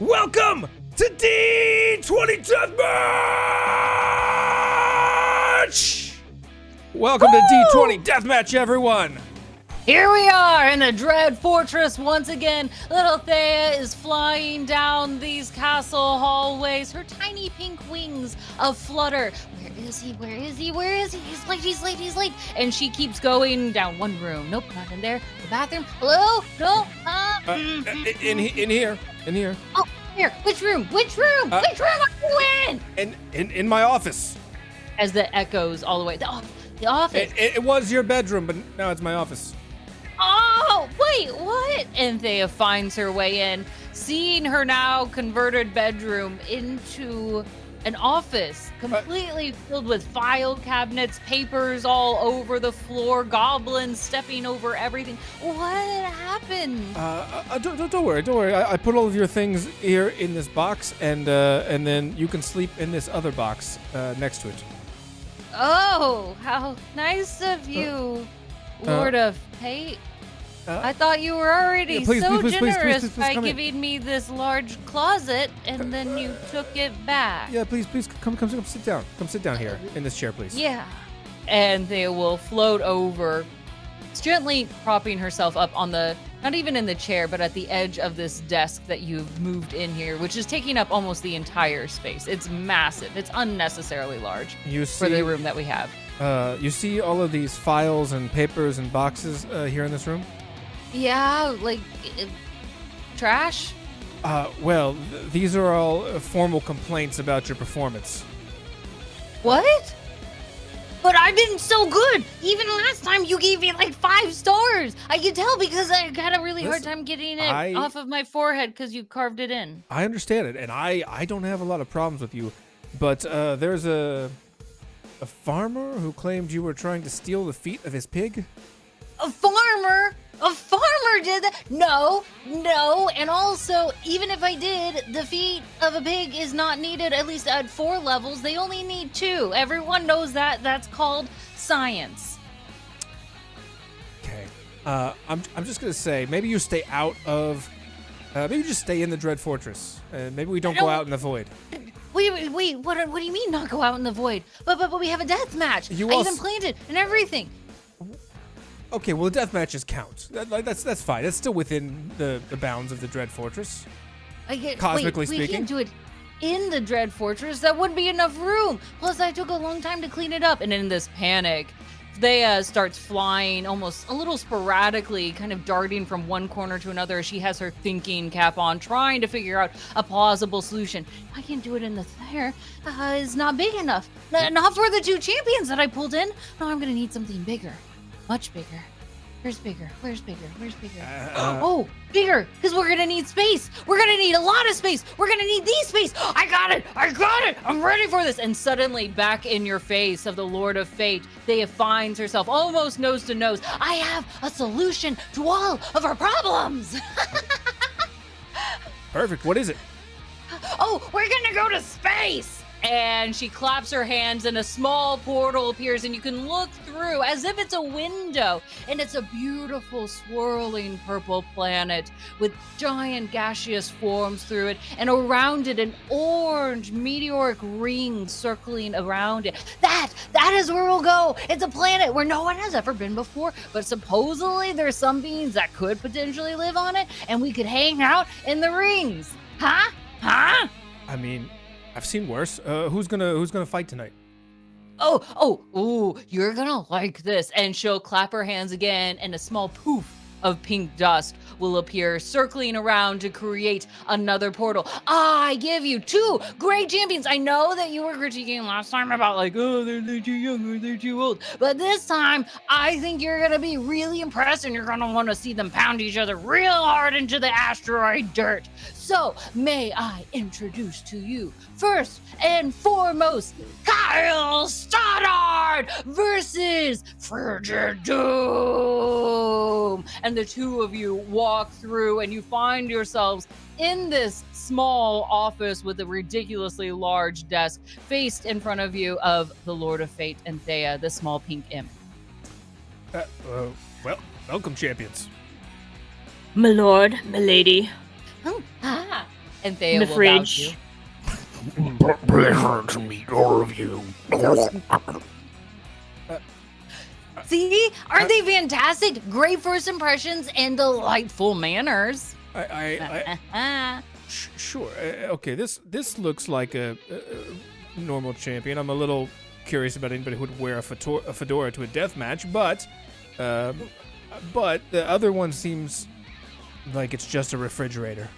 Welcome to D20 Deathmatch! Welcome to D20 Deathmatch, everyone! Here we are in the Dread Fortress once again. Little Thea is flying down these castle hallways, her tiny pink wings aflutter. Where is he? Where is he? Where is he? He's late, he's late, he's late. And she keeps going down one room. Nope, not in there. The bathroom. Hello? No? In here. Oh, here. Which room? Which room? Which room are you in? In my office. As the echoes all the way. The office. It was your bedroom, but now it's my office. Oh, wait, what? And Thea finds her way in, seeing her now converted bedroom into an office completely filled with file cabinets, papers all over the floor, goblins stepping over everything. What happened? Don't worry. I put all of your things here in this box, and then you can sleep in this other box next to it. Oh, how nice of you, Lord of Fate. I thought you were already please, generous by come giving me this large closet, and then you took it back. Yeah, please, come sit down. Come sit down here in this chair, please. Yeah. And they will float over, gently propping herself up on the, not even in the chair, but at the edge of this desk that you've moved in here, which is taking up almost the entire space. It's massive. It's unnecessarily large for the room that we have. You see all of these files and papers and boxes here in this room? Yeah, like trash? These are all formal complaints about your performance. What? But I've been so good. Even last time you gave me like 5 stars. I can tell because I had a really hard time getting it off of my forehead because you carved it in. I understand it, and I don't have a lot of problems with you, but there's a farmer who claimed you were trying to steal the feet of his pig. A farmer? A farmer did that? No. And also, even if I did, the feet of a pig is not needed, at least at 4 levels. They only need 2. Everyone knows that. That's called science. Okay. I'm just going to say, maybe you stay out of... maybe you just stay in the Dread Fortress. Maybe we don't go out in the void. Wait, what do you mean not go out in the void? But we have a death match. I even planned it and everything. Okay, well, the death matches count. That's fine. That's still within the bounds of the Dread Fortress. Cosmically speaking. We can't do it in the Dread Fortress. That wouldn't be enough room. Plus, I took a long time to clean it up. And in this panic, Thea starts flying almost a little sporadically, kind of darting from one corner to another as she has her thinking cap on, trying to figure out a plausible solution. I can't do it in the there. It's not big enough. Not for the 2 champions that I pulled in. No, I'm going to need something bigger. Much bigger. Where's bigger? Bigger, because we're going to need space. We're going to need a lot of space. We're going to need the space. I got it. I'm ready for this. And suddenly, back in your face of the Lord of Fate, Thea finds herself almost nose to nose. I have a solution to all of our problems. Perfect. What is it? Oh, we're going to go to space. And she claps her hands and a small portal appears and you can look through as if it's a window. And it's a beautiful swirling purple planet with giant gaseous forms through it. And around it, an orange meteoric ring circling around it. That is where we'll go. It's a planet where no one has ever been before. But supposedly there's some beings that could potentially live on it. And we could hang out in the rings. Huh? I mean... I've seen worse. Who's gonna fight tonight? Oh, you're gonna like this. And she'll clap her hands again, and a small poof of pink dust will appear, circling around to create another portal. I give you 2 great champions. I know that you were critiquing last time about they're too young or they're too old. But this time, I think you're gonna be really impressed, and you're gonna want to see them pound each other real hard into the asteroid dirt. So, may I introduce to you, first and foremost, Kyle Stoddard versus Frigidoom. And the 2 of you walk through and you find yourselves in this small office with a ridiculously large desk faced in front of you of the Lord of Fate and Thea, the small pink imp. Welcome, champions. My lord, my lady. And Thea in the will vouch you. fridge. Pleasure to meet all of you. See? Aren't they fantastic? Great first impressions and delightful manners. Sure. Okay, this looks like a normal champion. I'm a little curious about anybody who would wear a fedora to a death match, but the other one seems like it's just a refrigerator.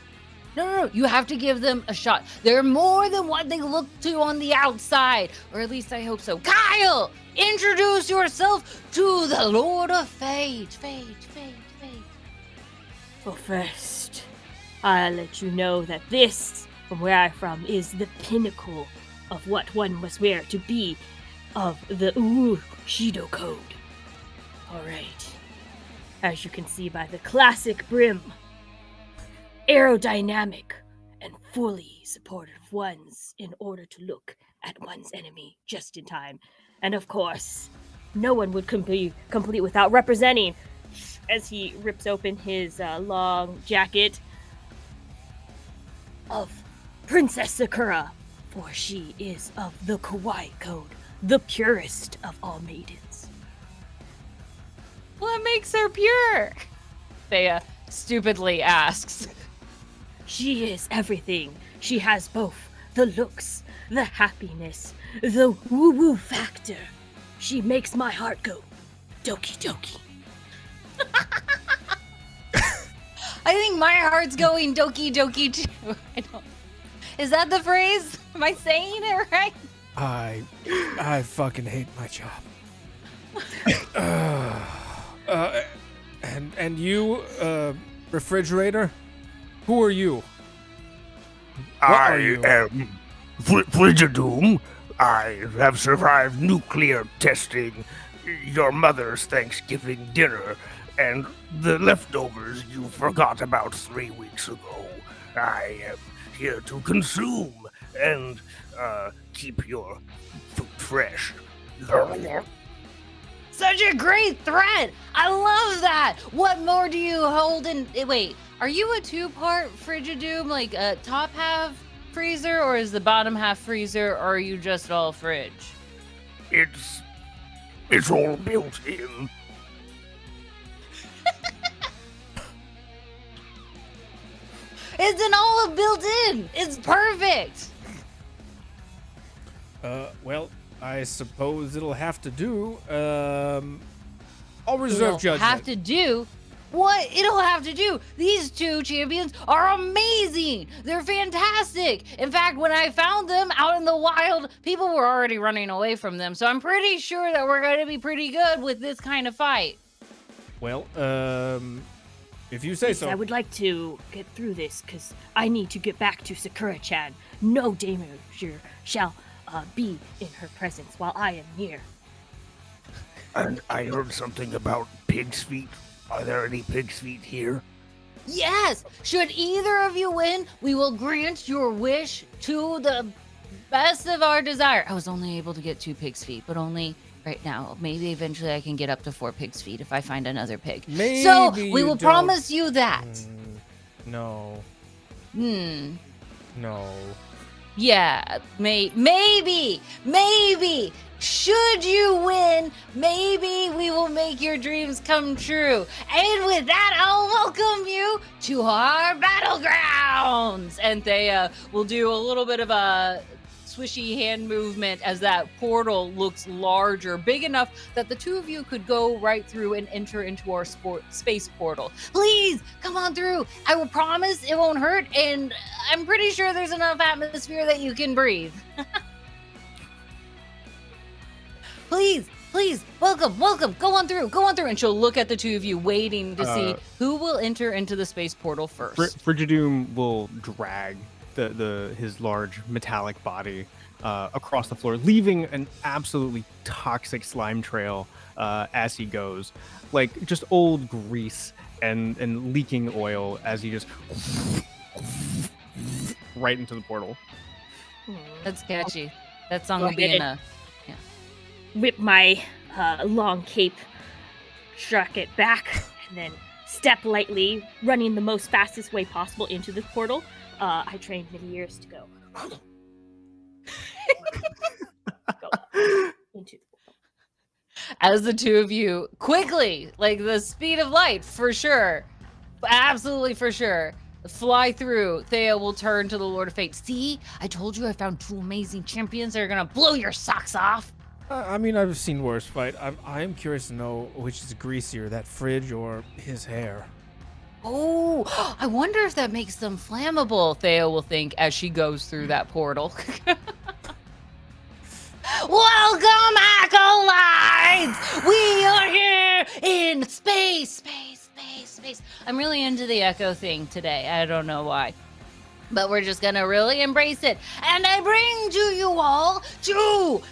No. You have to give them a shot. They're more than what they look to on the outside. Or at least I hope so. Kyle, introduce yourself to the Lord of Fate. Fate. Well, first, I'll let you know that this, from where I'm from, is the pinnacle of what one must wear to be of the Shido code. Alright. As you can see by the classic brim, aerodynamic and fully supportive ones in order to look at one's enemy just in time. And of course, no one would be complete without representing, as he rips open his long jacket, of Princess Sakura, for she is of the Kawaii code, the purest of all maidens. What makes her pure? Thea stupidly asks. She is everything. She has both the looks, the happiness, the woo-woo factor. She makes my heart go doki doki. I think my heart's going doki doki too. Is that the phrase? Am I saying it right? I fucking hate my job. And you, refrigerator? Who are you? I am Frigidoom. I have survived nuclear testing, your mother's Thanksgiving dinner, and the leftovers you forgot about 3 weeks ago. I am here to consume and keep your food fresh. Such a great threat! I love that! What more do you hold in... Wait, are you a two-part Frigidoom? Like a top half freezer, or is the bottom half freezer, or are you just all fridge? It's all built in. It's an all built in! It's perfect! Well, I suppose it'll have to do. I'll reserve judgment. Have to do? What? It'll have to do. These two champions are amazing. They're fantastic. In fact, when I found them out in the wild, people were already running away from them. So I'm pretty sure that we're going to be pretty good with this kind of fight. Well, if you say so. I would like to get through this because I need to get back to Sakura-chan. No danger shall be in her presence while I am near. And I heard something about pig's feet. Are there any pig's feet here? Yes! Should either of you win, we will grant your wish to the best of our desire. I was only able to get 2 pig's feet, but only right now. Maybe eventually I can get up to 4 pig's feet if I find another pig. Maybe so we will promise you that. No. No. Yeah, maybe. Should you win, maybe we will make your dreams come true. And with that, I'll welcome you to our Battlegrounds. And they will do a little bit of a swishy hand movement as that portal looks larger, big enough that the two of you could go right through and enter into our space portal. Please, come on through. I will promise it won't hurt, and I'm pretty sure there's enough atmosphere that you can breathe. Please, welcome. Go on through. And she'll look at the two of you, waiting to see who will enter into the space portal first. Frigidoom will drag his large metallic body across the floor, leaving an absolutely toxic slime trail as he goes, like just old grease and leaking oil as he just right into the portal. That's catchy. That song will be in a... Whip my long cape, struck it back, and then step lightly, running the most fastest way possible into this portal. I trained many years to go. Go up into the portal. As the two of you quickly, like the speed of light, for sure, absolutely for sure, fly through, Thea will turn to the Lord of Fate. See, I told you I found 2 amazing champions that are gonna blow your socks off. I mean, I've seen worse fight. I am curious to know which is greasier, that fridge or his hair. Oh, I wonder if that makes them flammable, Thea will think as she goes through that portal. Welcome, acolytes! We are here in space. I'm really into the echo thing today. I don't know why. But we're just gonna really embrace it. And I bring to you all two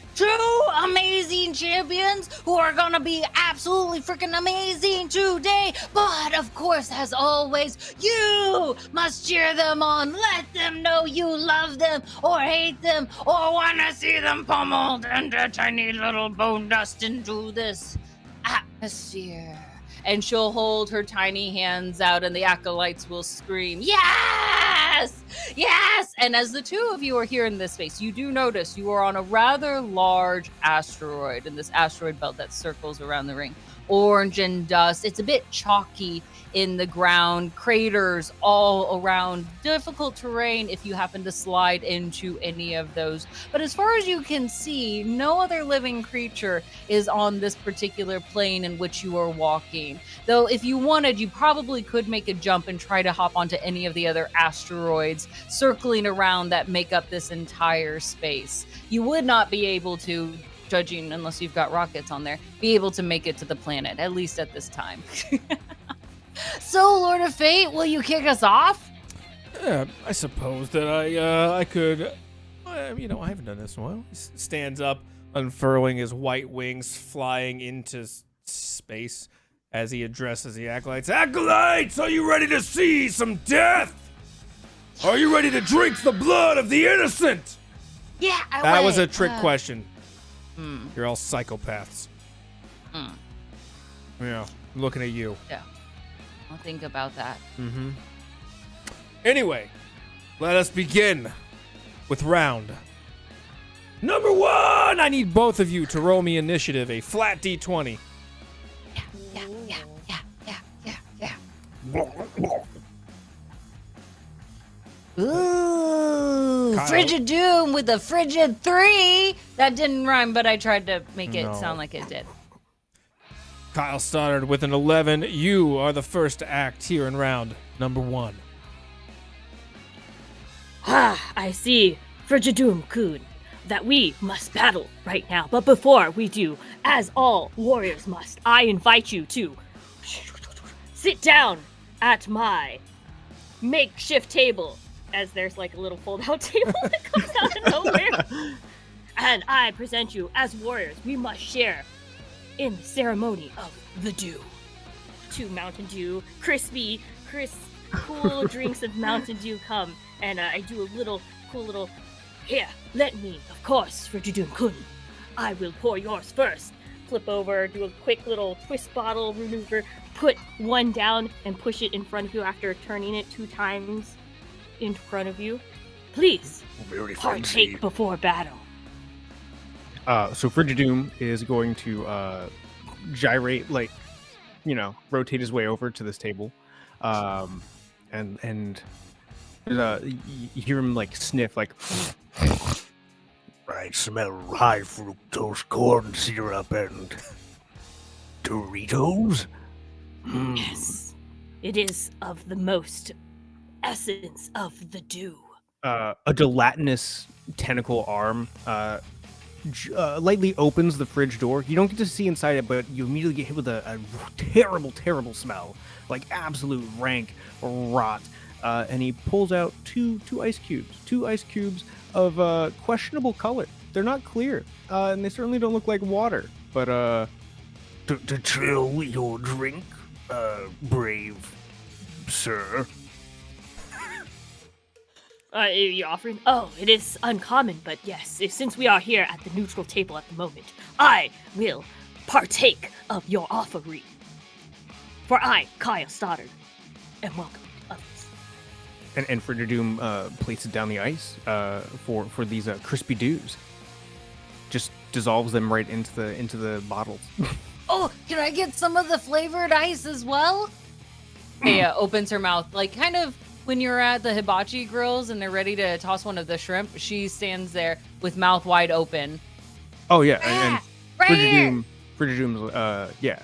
amazing champions who are gonna be absolutely freaking amazing today. But of course, as always, you must cheer them on. Let them know you love them or hate them or wanna see them pummeled into tiny little bone dust into this atmosphere. And she'll hold her tiny hands out and the acolytes will scream, yes! Yes! And as the two of you are here in this space, you do notice you are on a rather large asteroid in this asteroid belt that circles around the ring. Orange and dust. It's a bit chalky in the ground, craters all around, difficult terrain if you happen to slide into any of those. But as far as you can see, no other living creature is on this particular plane in which you are walking. Though if you wanted, you probably could make a jump and try to hop onto any of the other asteroids circling around that make up this entire space. You would not be able to, judging unless you've got rockets on there, be able to make it to the planet, at least at this time. So, Lord of Fate, will you kick us off? Yeah, I suppose that I could. I haven't done this in a while. He stands up, unfurling his white wings, flying into space as he addresses the acolytes. Acolytes, are you ready to see some death? Are you ready to drink the blood of the innocent? Yeah, That was a trick question. You're all psychopaths. Yeah, I'm looking at you. Yeah, I'll think about that. Anyway, let us begin with round number 1. I need both of you to roll me initiative, a flat D20. Yeah. Ooh, Kyle. Frigidoom with a frigid 3. That didn't rhyme, but I tried to make it No. sound like it did. Kyle Stoddard with an 11. You are the first to act here in round number 1. I see, Frigidoom-kun, that we must battle right now. But before we do, as all warriors must, I invite you to sit down at my makeshift table, as there's like a little fold-out table that comes out of nowhere. And I present you as warriors. We must share in the ceremony of the dew. 2 Mountain Dew, crispy, cool drinks of Mountain Dew come, and I do a little cool little. Here, let me, of course, Frigidoom-kun. I will pour yours first. Flip over, do a quick little twist bottle maneuver, put one down and push it in front of you after turning it 2 times in front of you. Please, Very partake fancy. before battle. So Frigidoom is going to gyrate, rotate his way over to this table, and you hear him sniff, I smell high fructose corn syrup and Doritos. Yes, it is of the most essence of the dew. a gelatinous tentacle arm lightly opens the fridge door. You don't get to see inside it, but you immediately get hit with a terrible, terrible smell, like absolute rank rot. And he pulls out two ice cubes of questionable color. They're not clear, and they certainly don't look like water. But To chill your drink, brave sir. You offering? Oh, it is uncommon, but yes, since we are here at the neutral table at the moment, I will partake of your offering. For I, Kyle Stoddard, am welcome to others. And Frigidoom places down the ice for these crispy dews. Just dissolves them right into the bottles. Oh, can I get some of the flavored ice as well? Thea opens her mouth, like kind of when you're at the hibachi grills and they're ready to toss one of the shrimp. She stands there with mouth wide open. Oh yeah, and Right here. Frigidoom's yeah.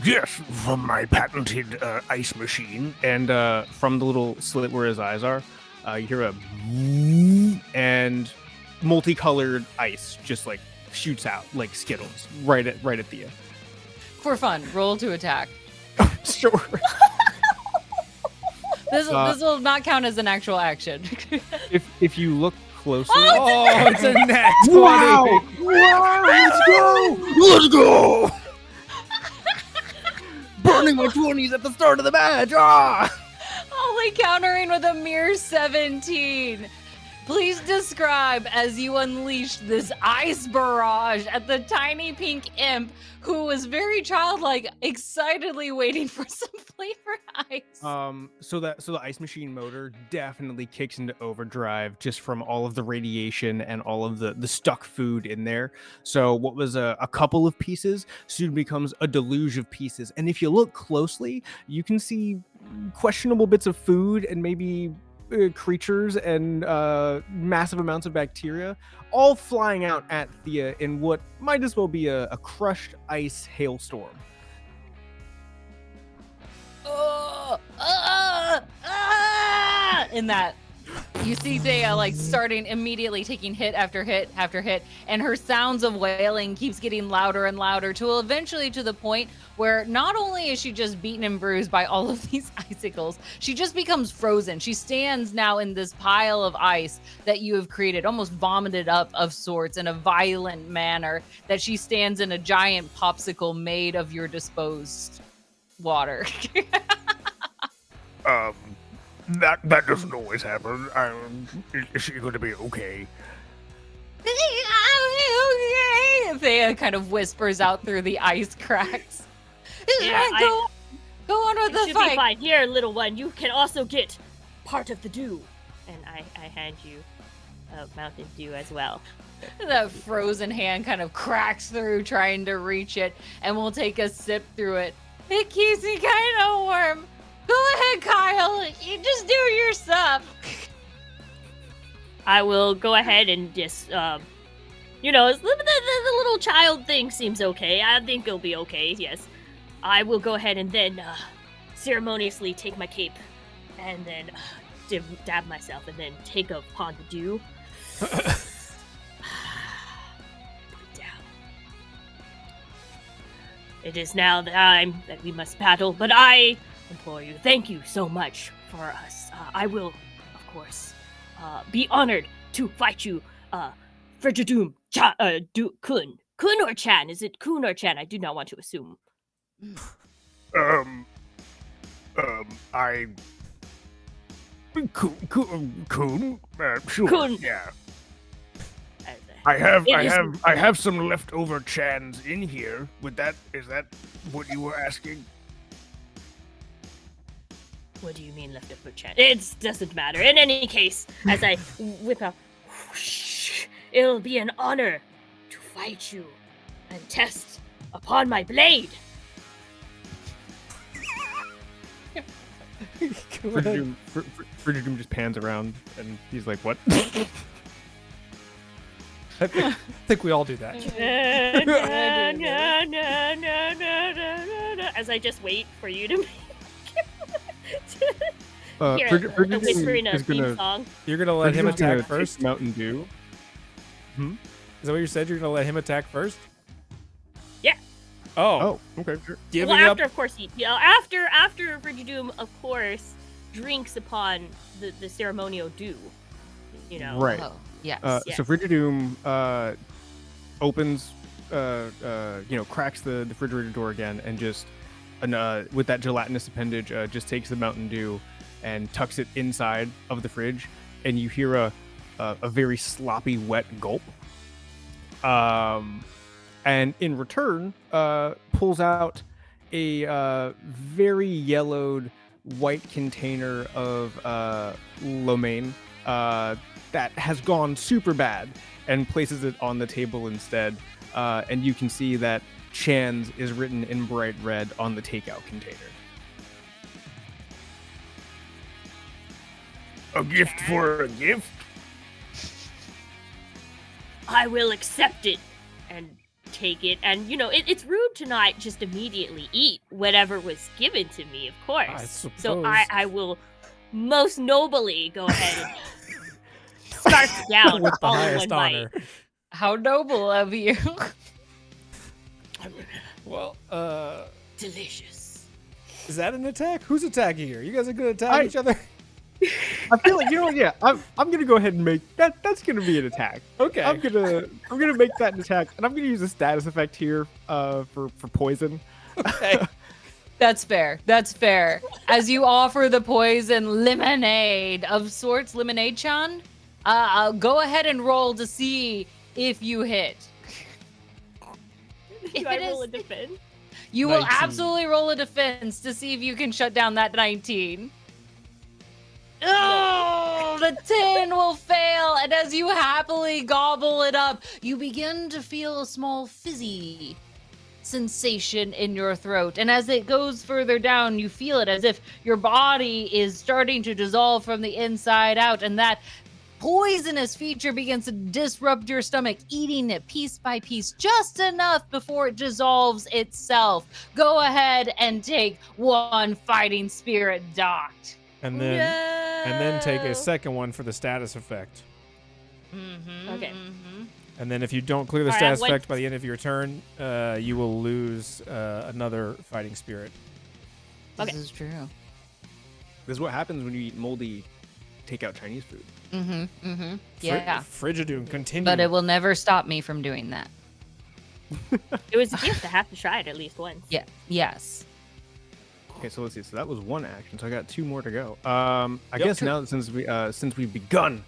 Yes, from my patented ice machine. And from the little slit where his eyes are, you hear a and multicolored ice just like shoots out like Skittles right at Thea. For fun, roll to attack. Sure. This will not count as an actual action. If you look closely, Oh, it's a net 20. wow, let's go, Let's go! burning my 20s at the start of the match. Ah. Only countering with a mere 17. Please describe as you unleash this ice barrage at the tiny pink imp who was very childlike, excitedly waiting for some flavored ice. So the ice machine motor definitely kicks into overdrive just from all of the radiation and all of the stuck food in there. So what was a couple of pieces soon becomes a deluge of pieces. And if you look closely, you can see questionable bits of food and maybe creatures and massive amounts of bacteria all flying out at Thea in what might as well be a crushed ice hailstorm. In that, you see Thea like starting immediately taking hit after hit after hit, and her sounds of wailing keeps getting louder and louder till eventually to the point where not only is she just beaten and bruised by all of these icicles, she just becomes frozen. She stands now in this pile of ice that you have created, almost vomited up of sorts in a violent manner, that she stands in a giant popsicle made of your disposed water. That doesn't always happen. Is she going to be okay? Thea kind of whispers out through the ice cracks. Yeah, Go on with It the should fight. be fine. Here, little one, you can also get part of the dew. And I hand you Mountain Dew as well. That frozen hand kind of cracks through trying to reach it, and we'll take a sip through it. It keeps me kind of warm. Go ahead, Kyle. You just do your stuff. I will go ahead and just, the little child thing seems okay. I think it'll be okay, yes. I will go ahead and then ceremoniously take my cape and then dab myself and then take upon the dew. Put it down. It is now the time that we must battle, but I implore you, thank you so much for us. I will, of course, be honored to fight you, Frigidoom, Kun. Kun or Chan? Is it Kun or Chan? I do not want to assume. I... Coon? Sure, Kun. yeah. As I have some leftover chans in here. Is that what you were asking? What do you mean leftover Chan? It doesn't matter. In any case, as I whip out, whoosh, it'll be an honor to fight you and test upon my blade. Frigidoom just pans around and he's like, "What?" I think we all do that. As I just wait for you to hear Frigidoom a whispering is a theme gonna- song. You're gonna let him Frigidoom's gonna attack take first. Mountain Dew. Is that what you said? You're gonna let him attack first? Yeah. Oh, Oh, okay, sure. giving Well, up. after, of course, after Frigidoom, of course, drinks upon the ceremonial dew. You know. Right. Oh, yes. Yes. So Frigidoom opens, cracks the refrigerator door again, and just, with that gelatinous appendage, just takes the Mountain Dew and tucks it inside of the fridge, and you hear a very sloppy, wet gulp. And in return, pulls out a very yellowed white container of lo mein that has gone super bad and places it on the table instead. And you can see that Chan's is written in bright red on the takeout container. A gift for a gift? I will accept it and take it. And, it's rude to not just immediately eat whatever was given to me, of course. I suppose. So I will most nobly go ahead and scarf down With the all in highest one honor. bite. How noble of you. Well, Delicious. is that an attack? Who's attacking here? You guys are gonna attack each other? I feel like I'm gonna go ahead and make that. That's gonna be an attack. Okay. I'm gonna make that an attack, and I'm gonna use a status effect here for poison. Okay. That's fair. That's fair. As you offer the poison lemonade of sorts, lemonade-chan, go ahead and roll to see if you hit. Do I roll a defense? You will 19. absolutely roll a defense to see if you can shut down that 19. Oh, the 10 will fail, and as you happily gobble it up, you begin to feel a small fizzy sensation in your throat. And as it goes further down, you feel it as if your body is starting to dissolve from the inside out, and that poisonous feature begins to disrupt your stomach, eating it piece by piece, just enough before it dissolves itself. Go ahead and take 1 fighting spirit dot. And then take a second one for the status effect. Okay. And then if you don't clear the All right, status what- effect by the end of your turn, you will lose another fighting spirit. This Okay. is true. This is what happens when you eat moldy takeout Chinese food. Yeah. Frigidoom, continue. But it will never stop me from doing that. It was a gift. I have to try it at least once. Yeah. Yes. Okay, so let's see. So that was 1 action. So I got 2 more to go. I guess now that since we've begun,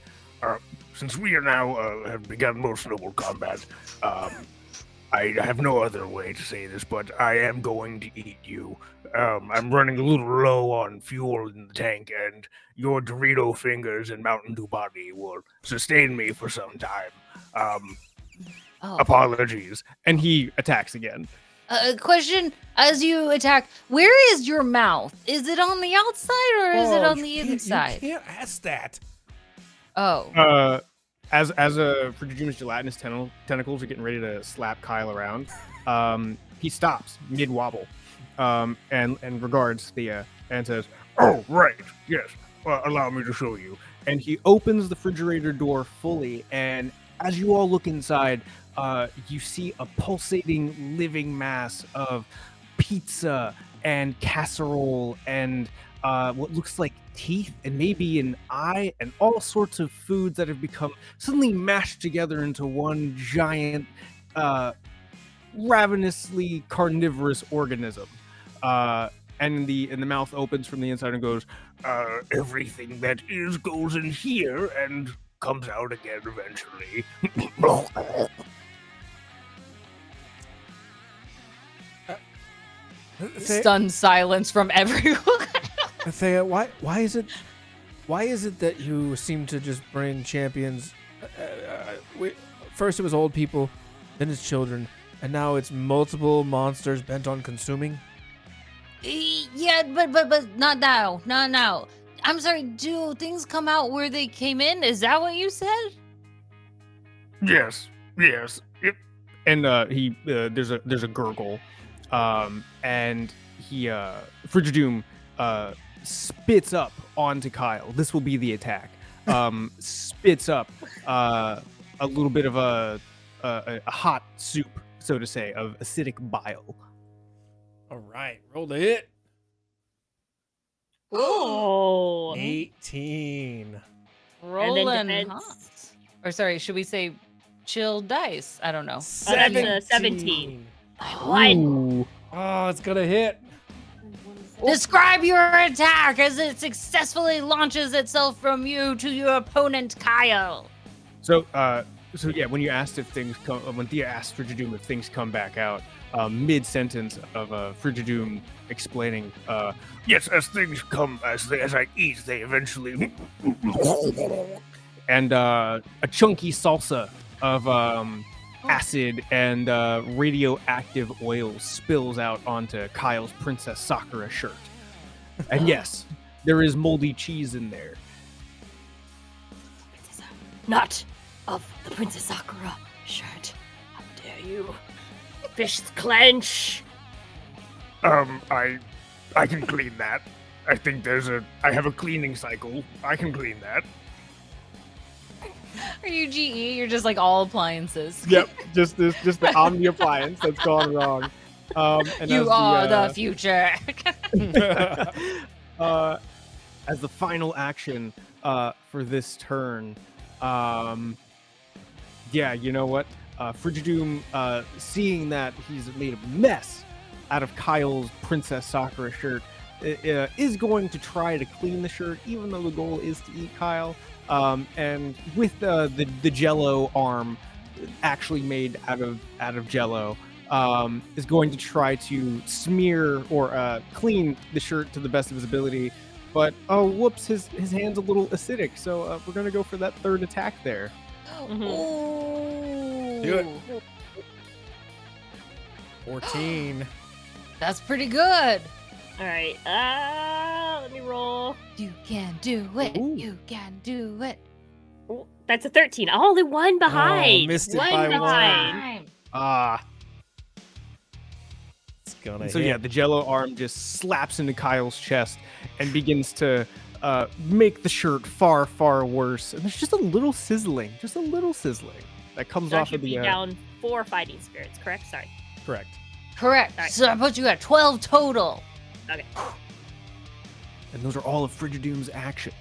Since we are now have begun most noble combat, I have no other way to say this, but I am going to eat you. I'm running a little low on fuel in the tank, and your Dorito fingers and Mountain Dew body will sustain me for some time. Oh. Apologies. and he attacks again. Question: as you attack, where is your mouth? Is it on the outside or is it on the inside? You can't ask that. Oh. As Frigidoom's gelatinous tentacles are getting ready to slap Kyle around, he stops mid wobble, and regards Thea and says, Oh, right. Yes. Allow me to show you. and he opens the refrigerator door fully, and as you all look inside, you see a pulsating living mass of pizza and casserole and what looks like teeth and maybe an eye and all sorts of foods that have become suddenly mashed together into one giant ravenously carnivorous organism. And the mouth opens from the inside and goes, Everything that is goes in here and comes out again eventually. Stunned silence from everyone. Thea, why is it that you seem to just bring champions? First it was old people, then it's children, and now it's multiple monsters bent on consuming. Yeah, but not now. Not now. I'm sorry. Do things come out where they came in? Is that what you said? Yes. and he there's a gurgle, and he Frigidoom spits up onto Kyle. This will be the attack. Spits up a little bit of a hot soup, so to say, of acidic bile. All right, roll the hit. Oh. 18. Rolling defense. hot. Or sorry, should we say chill dice? I don't know. that's a 17. One. Ooh. Oh, it's gonna hit. Describe your attack as it successfully launches itself from you to your opponent, Kyle. So yeah, when you asked if things come, when Thea asked Frigidoom if things come back out, mid-sentence of Frigidoom explaining, Yes, as things come, as I eat, they eventually. and a chunky salsa of acid and radioactive oil spills out onto Kyle's Princess Sakura shirt. And yes, there is moldy cheese in there. Not of the Princess Sakura shirt. How dare you? Fists clench. I can clean that. I think I have a cleaning cycle. I can clean that. Are you GE? You're just like all appliances. Yep, just the Omni appliance that's gone wrong. And You are the future. As the final action for this turn, yeah, you know what? Frigidoom, seeing that he's made a mess out of Kyle's Princess Sakura shirt, is going to try to clean the shirt, even though the goal is to eat Kyle. And with the Jello arm, actually made out of Jello, is going to try to smear or clean the shirt to the best of his ability. But oh, whoops, his hand's a little acidic, so we're gonna go for that third attack there. Ooh. Do it. 14. That's pretty good. All right. Let me roll. You can do it. Ooh. You can do it. Oh, that's a 13. Only one behind. missed it one by behind. Ah. It's gonna So hit. yeah, the Jello arm just slaps into Kyle's chest and begins to make the shirt far, far worse. And there's just a little sizzling that comes So I off should of the. be down 4 fighting spirits, correct? Sorry. Correct. Correct. All right. So I put you at 12 total. Okay. And those are all of Frigidoom's actions.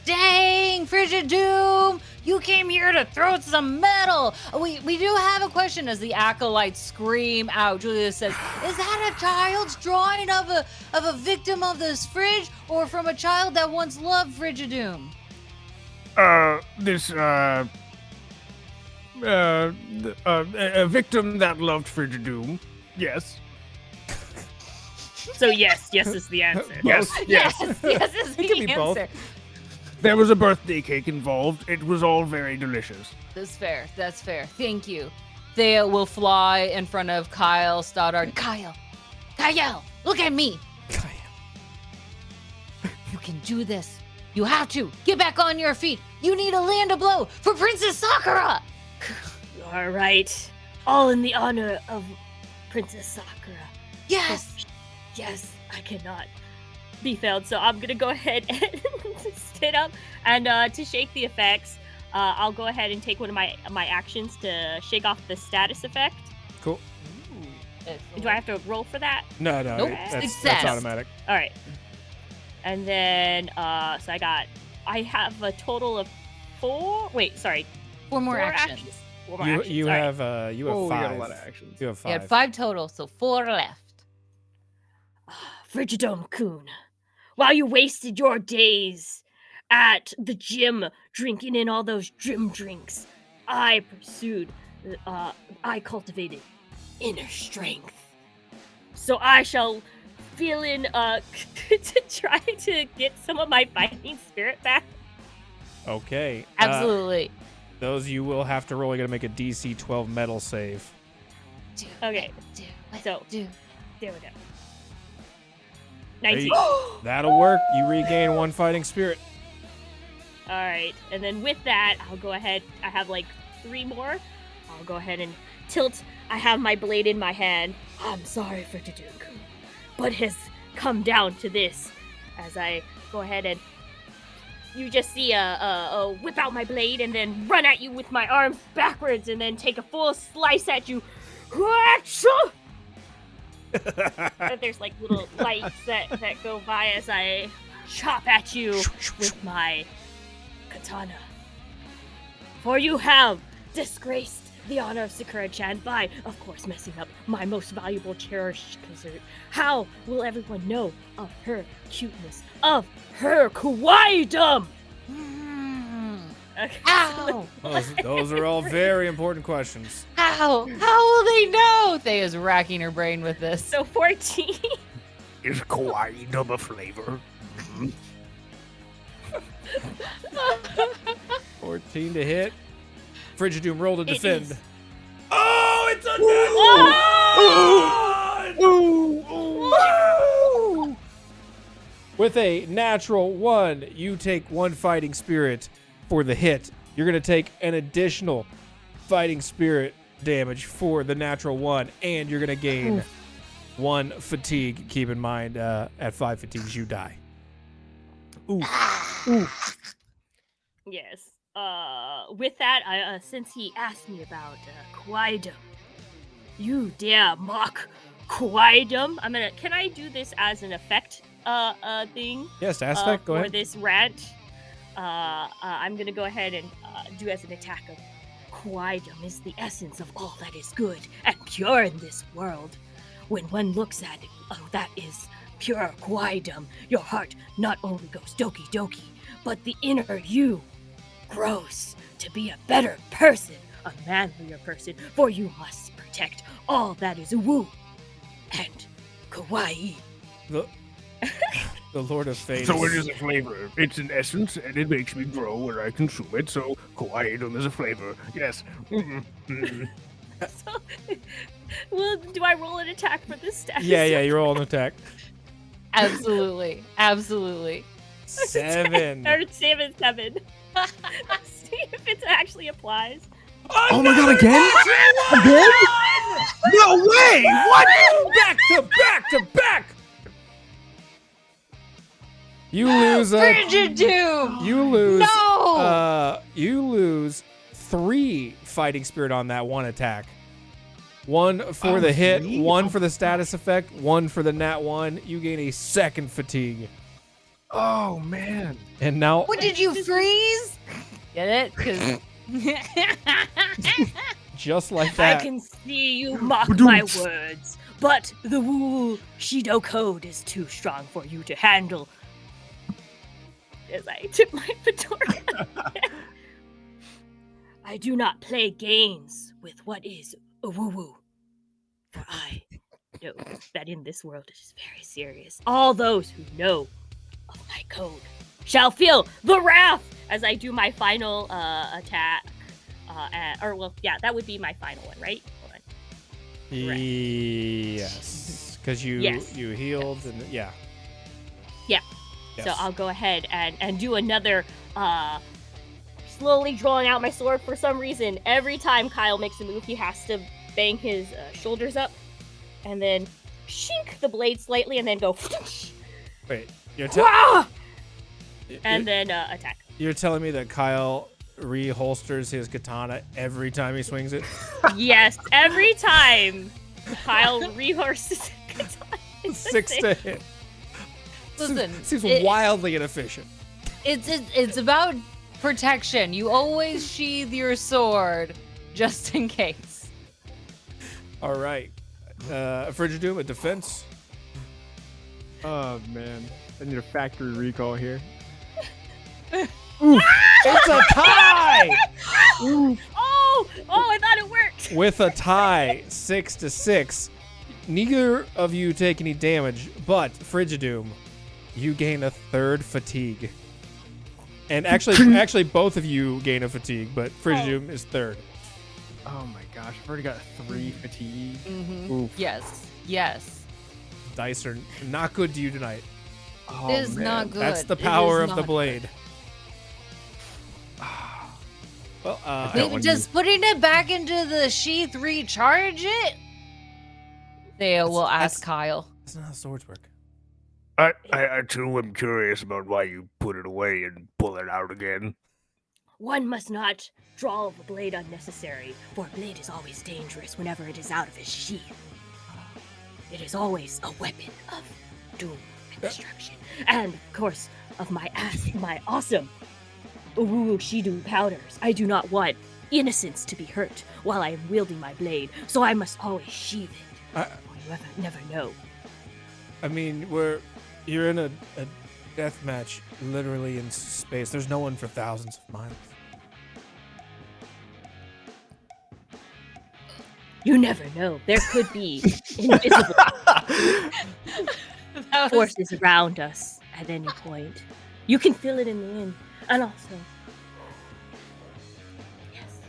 Dang, Frigidoom! You came here to throw some metal. We do have a question as the acolytes scream out. Julia says, "Is that a child's drawing of a victim of this fridge, or from a child that once loved Frigidoom?" A victim that loved Frigidoom. Yes. So yes is the answer. Yes. Yes is It can the be both. answer. There was a birthday cake involved. It was all very delicious. That's fair. That's fair. Thank you. Thea will fly in front of Kyle Stoddard. Kyle, look at me. Kyle. You can do this. You have to. Get back on your feet. You need to land a blow for Princess Sakura. All right. All in the honor of Princess Sakura. Yes. Yes, I cannot be failed. So I'm gonna go ahead and stand up and to shake the effects. I'll go ahead and take one of my actions to shake off the status effect. Cool. Do I have to roll for that? No, Nope. that's Success. automatic. All right. And then so I have a total of 4. Wait, sorry. 4 more 4 actions. 4 more You actions. you all right. have you have Oh, we 5. got a lot of actions. You have 5. You had 5 total, so 4 left. Frigidome-kun, while you wasted your days at the gym drinking in all those gym drinks, I cultivated inner strength. So I shall feel in to try to get some of my fighting spirit back. Okay. Absolutely. Those you will have to roll. You gotta make a DC 12 metal save. Okay, so do. there we go. 19. That'll work. You regain 1 fighting spirit. All right, and then with that, I'll go ahead. I have like 3 more. I'll go ahead and tilt. I have my blade in my hand. I'm sorry for Taduku, but has come down to this. As I go ahead and you just see a whip out my blade and then run at you with my arms backwards and then take a full slice at you. And there's like little lights that go by as I chop at you with my katana. For you have disgraced the honor of Sakura-chan by, of course, messing up my most valuable cherished dessert. How will everyone know of her cuteness, of her kawaii-dom? Mm. Okay. Ow! Those are all very important questions. Ow! How will they know? Thea's racking her brain with this. So 14. Is Kawaii a flavor? 14 to hit. Frigidoom, roll to It defend. is. Oh, it's a natural one! With a natural 1, you take 1 fighting spirit for the hit. You're going to take an additional fighting spirit damage for the natural 1, and you're going to gain 1 fatigue. Keep in mind, at 5 fatigues, you die. Yes. With that, since he asked me about Quaidum, you dare mock Quaidum? Can I do this as an effect thing? Yes, aspect, go for ahead. this rant. I'm gonna go ahead and do as an attack of Quaidum is the essence of all that is good and pure in this world. When one looks at it, that is pure Quaidum, your heart not only goes doki doki, but the inner you grows to be a better person, a manlier person, for you must protect all that is woo and kawaii. The Lord of Fate. So it is a flavor. It's an essence, and it makes me grow when I consume it. So Kawaii is a flavor. Yes. So, well, do I roll an attack for this status? Yeah, you roll an attack. Absolutely. 7. Or 7. See if it actually applies. Oh my god, again? Again? No way! What? Back to back! You lose Frigidoom! You lose. No! You lose 3 fighting spirit on that 1 attack. 1 for the hit, 3? 1 for the status effect, 1 for the nat 1. You gain a 2nd fatigue. Oh man. And now What did you freeze? Get it? 'Cause just like I that. can see you mock my words, but the Woo Shido code is too strong for you to handle. As I tip my fedora. I do not play games with what is a woo-woo, for I know that in this world it is very serious. All those who know of my code shall feel the wrath as I do my final attack. That would be my final one, right? Hold on. Yes. Because you healed and yeah. Yeah. Yes. So I'll go ahead and do another slowly drawing out my sword. For some reason, every time Kyle makes a move, he has to bang his shoulders up and then shink the blade slightly and then go Wait, you're and then attack. You're telling me that Kyle reholsters his katana every time he swings it? Yes, every time Kyle rehorses katana. 6 to hit. listen, Seems wildly inefficient. it's about protection. You always sheathe your sword just in case. All right. Frigidoom, a defense. Oh man. I need a factory recall here. It's a tie! Oh, I thought it worked. With a tie, 6 to 6. Neither of you take any damage, but Frigidoom, you gain a 3rd fatigue. And actually, both of you gain a fatigue, but Frigidoom is 3rd. Oh my gosh, I've already got 3 fatigue. Mm-hmm. Oof. Yes. Dice are not good to you tonight. Oh, It is man. not good. That's the It power is of the not blade. Well, Maybe one just putting it back into the sheath, recharge it? Thea will ask Kyle. that's not how swords work. I too am curious about why you put it away and pull it out again. One must not draw the blade unnecessary, for a blade is always dangerous whenever it is out of its sheath. It is always a weapon of doom and destruction. And, of course, of my awesome Uwu Shidu powders. I do not want innocents to be hurt while I am wielding my blade, so I must always sheathe it. Or you never know. I mean, you're in a death match, literally in space. There's no one for thousands of miles. You never know. There could be invisible That was- forces around us at any point. You can feel it in the wind. And also, yes.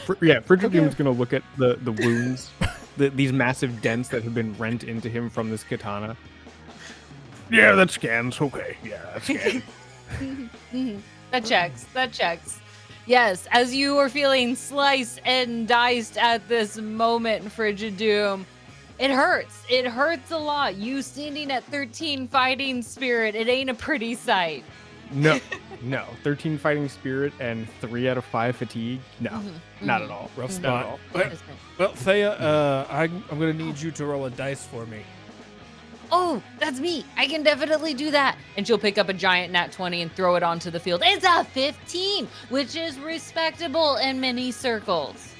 Frigidoom's gonna look at the wounds, these massive dents that have been rent into him from this katana. Yeah, that scans. Okay. Yeah, that scans. That checks. That checks. Yes, as you are feeling sliced and diced at this moment, Frigidoom, it hurts. It hurts a lot. You standing at 13 fighting spirit, it ain't a pretty sight. No, 13 fighting spirit and 3 out of 5 fatigue. No, not at all. Rough Not at spot. all. Well, Thea, I'm gonna need you to roll a dice for me. Oh, that's me. I can definitely do that. And she'll pick up a giant nat 20 and throw it onto the field. It's a 15, which is respectable in many circles.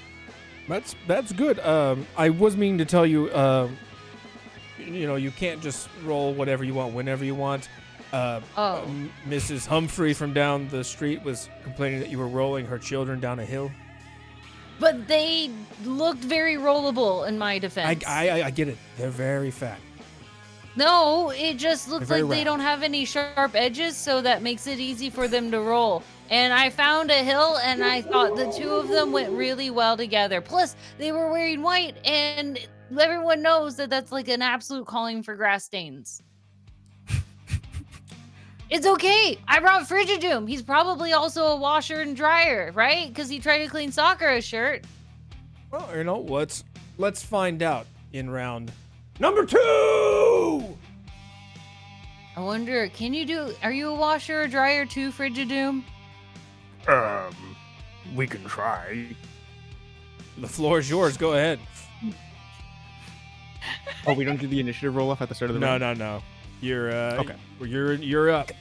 That's good. I was meaning to tell you, you can't just roll whatever you want whenever you want. Mrs. Humphrey from down the street was complaining that you were rolling her children down a hill. But they looked very rollable in my defense. I get it. They're very fat. No, it just looks They're like very they don't have any sharp edges, so that makes it easy for them to roll. And I found a hill, and I thought the two of them went really well together. Plus, they were wearing white, and everyone knows that that's like an absolute calling for grass stains. It's okay. I brought Frigidoom. He's probably also a washer and dryer, right? Because he tried to clean Sakura's shirt. Well, let's find out in round number 2. I wonder, are you a washer or dryer too, Frigidoom? We can try. The floor is yours. Go ahead. Oh, we don't do the initiative roll off at the start of the round? No. You're Okay. You're up.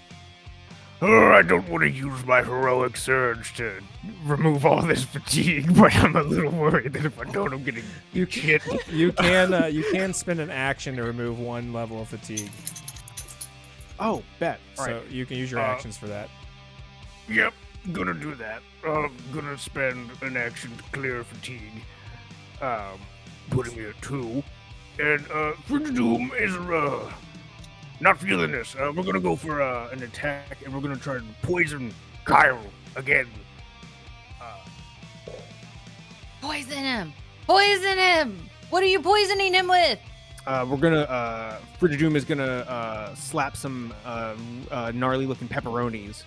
Oh, I don't want to use my heroic surge to remove all this fatigue, but I'm a little worried that if I don't, I'm getting shit. You can spend an action to remove 1 level of fatigue. Oh, bet. All So right. you can use your actions for that. Yep, gonna do that. I'm gonna spend an action to clear fatigue. Putting me at 2. And, Frigidoom is, not feeling this. We're gonna go for, an attack, and we're gonna try to poison Kyle again. Poison him! Poison him! What are you poisoning him with? We're gonna, Frigidoom is gonna, slap some, gnarly-looking pepperonis,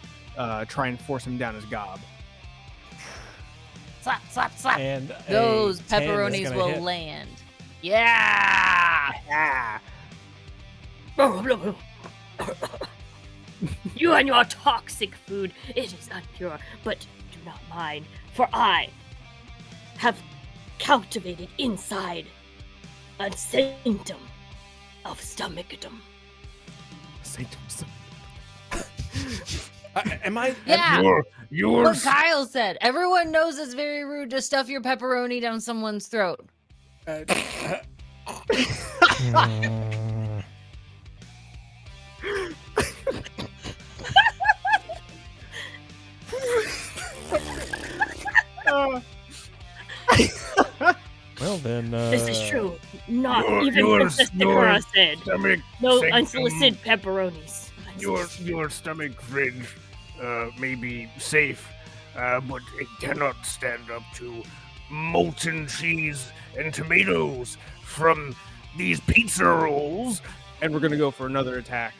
try and force him down his gob. Slap, slap, slap. And Those a 10 is pepperonis gonna will hit. land. Yeah! Ah! You and your toxic food, it is unpure, but do not mind, for I have cultivated inside a sanctum of stomachdom. Am I? Yeah! You're What Kyle said. Everyone knows it's very rude to stuff your pepperoni down someone's throat. Well then. This is true. Not Your- even your- Princess your Sakura said. stomach No sanctum- unsolicited pepperonis. Your stomach fridge may be safe, but it cannot stand up to molten cheese and tomatoes from these pizza rolls. And we're gonna go for another attack,